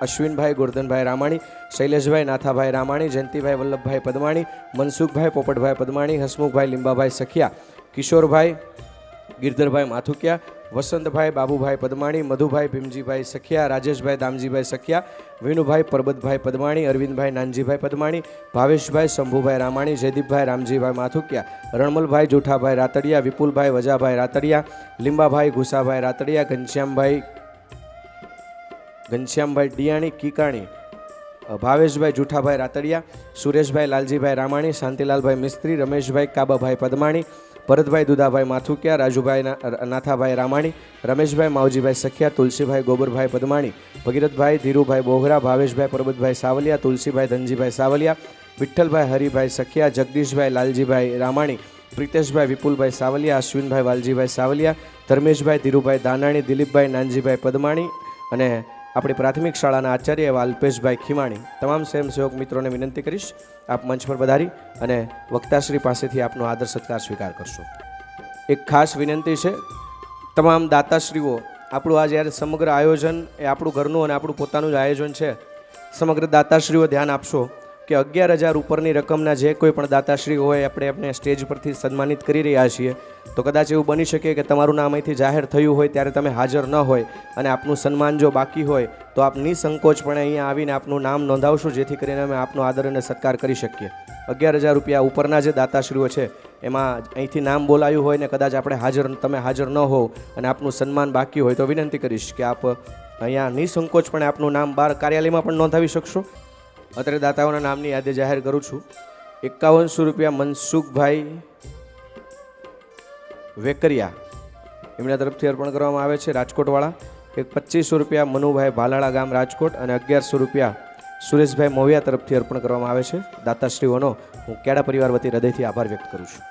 B: અશ્વિનભાઈ ગોરધનભાઈ રામાણી, શૈલેષભાઈ નાથાભાઈ રામાણી, જયંતિભાઈ વલ્લભભાઈ પદમાણી, મનસુખભાઈ પોપટભાઈ પદમાણી, હસમુખભાઈ લીંબાભાઈ સખિયા, કિશોરભાઈ ગિરધરભાઈ માથુકિયા, વસંતભાઈ બાબુભાઈ પદમાણી, મધુભાઈ ભીમજીભાઈ સખિયા, રાજેશભાઈ દામજીભાઈ સખિયા, વિનુભાઈ પરબતભાઈ પદમાણી, અરવિંદભાઈ નાનજીભાઈ પદમાણી, ભાવેશભાઈ શંભુભાઈ રામાણી, જયદીપભાઈ રામજીભાઈ માથુકિયા, રણમલભાઈ જુઠાભાઈ રાતડિયા, વિપુલભાઈ વજાભાઈ રાતડિયા, લીંબાભાઈ ઘુસાભાઈ રાતડિયા, ઘનશ્યામભાઈ ડિયાણી કીકાણી, ભાવેશભાઈ જુઠાભાઈ રાતડિયા, સુરેશભાઈ લાલજીભાઈ રામાણી, શાંતિલાલભાઈ મિસ્ત્રી, રમેશભાઈ કાબાભાઈ પદમાણી, ભરતભાઈ દુધાભાઈ માથુકિયા, રાજુભાઈ નાથાભાઈ રામાણી, રમેશભાઈ માવજીભાઈ સખિયા, તુલસીભાઈ ગોબરભાઈ પદમાણી, ભગીરથભાઈ ધીરુભાઈ બોહરા, ભાવેશભાઈ પરબતભાઈ સાવલિયા, તુલસીભાઈ ધનજીભાઈ સાવલિયા, વિઠ્ઠલભાઈ હરિભાઈ સખિયા, જગદીશભાઈ લાલજીભાઈ રામાણી, પ્રિતેશભાઈ વિપુલભાઈ સાવલિયા, અશ્વિનભાઈ વાલજીભાઈ સાવલિયા, ધર્મેશભાઈ ધીરુભાઈ દાનાણી, દિલીપભાઈ નાનજીભાઈ પદમાણી અને આપણી પ્રાથમિક શાળાના આચાર્ય એવા અલ્પેશભાઈ ખીમાણી, તમામ સ્વયંસેવક મિત્રોને વિનંતી કરીશ આપ મંચ પર પધારી અને વક્તાશ્રી પાસેથી આપનો આદર સત્કાર સ્વીકાર કરશો. એક ખાસ વિનંતી છે, તમામ દાતાશ્રીઓ, આપણું આ જ્યારે સમગ્ર આયોજન એ આપણું ઘરનું અને આપણું પોતાનું જ આયોજન છે. સમગ્ર દાતાશ્રીઓ ધ્યાન આપશો કે 11,000 ઉપરની રકમના જે કોઈ પણ દાતાશ્રી હોય આપણે સ્ટેજ પરથી સન્માનિત કરી રહ્યા છીએ, તો કદાચ એવું બની શકે કે તમારું નામ અહીંથી જાહેર થયું હોય ત્યારે તમે હાજર ન હોય અને આપનું સન્માન જો બાકી હોય તો આપ નિસંકોચપણે અહીંયા આવીને આપનું નામ નોંધાવશો, જેથી કરીને અમે આપનો આદર અને સત્કાર કરી શકીએ. 11,000 રૂપિયા ઉપરના જે દાતાશ્રીઓ છે એમાં અહીંથી નામ બોલાયું હોય ને કદાચ તમે હાજર ન હોવ અને આપનું સન્માન બાકી હોય તો વિનંતી કરીશ કે આપ અહીંયા નિસંકોચપણે આપનું નામ બહાર કાર્યાલયમાં પણ નોંધાવી શકશો. અત્યારે દાતાઓના નામની યાદી જાહેર કરું છું. 5100 રૂપિયા મનસુખભાઈ વેકરિયા, એમના તરફથી અર્પણ કરવામાં આવે છે રાજકોટવાળા. 2500 રૂપિયા મનુભાઈ ભાલાળા ગામ રાજકોટ અને 1100 રૂપિયા સુરેશભાઈ મોવિયા તરફથી અર્પણ કરવામાં આવે છે. દાતાશ્રીઓનો હું કેડા પરિવાર વતી હૃદયથી આભાર વ્યક્ત કરું છું.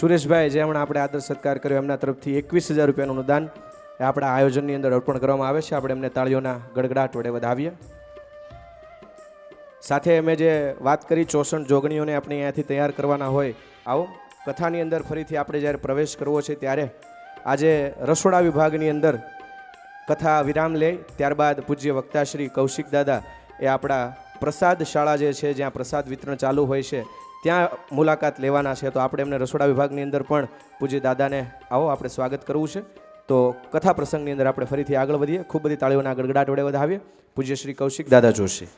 B: સુરેશભાઈ જે હમણાં આપણે આદર સત્કાર કર્યો એમના તરફથી 21,000 રૂપિયાનું અનુદાન આપણા આયોજનની અંદર અર્પણ કરવામાં આવે છે. આપણે એમને તાળીઓના ગડગડાટ વડે વધાવીએ. સાથે અમે જે વાત કરી 64 જોગણીઓને આપણે અહીંયાથી તૈયાર કરવાના હોય, આવો કથાની અંદર ફરીથી આપણે જ્યારે પ્રવેશ કરવો છે ત્યારે આજે રસોડા વિભાગની અંદર કથા વિરામ લે, ત્યારબાદ પૂજ્ય વક્તાશ્રી કૌશિક દાદા એ આપણા પ્રસાદ શાળા જે છે જ્યાં પ્રસાદ વિતરણ ચાલુ હોય છે ત્યાં મુલાકાત લેવાના છે. તો આપણે એમને રસોડા વિભાગની અંદર પણ પૂજ્ય દાદાને આવો આપણે સ્વાગત કરવું છે. તો કથા પ્રસંગની અંદર આપણે ફરીથી આગળ વધીએ. ખૂબ બધી તાળીઓના ગડગડાટ વડે વધાવીએ. પૂજ્ય શ્રી કૌશિક દાદા જોશી.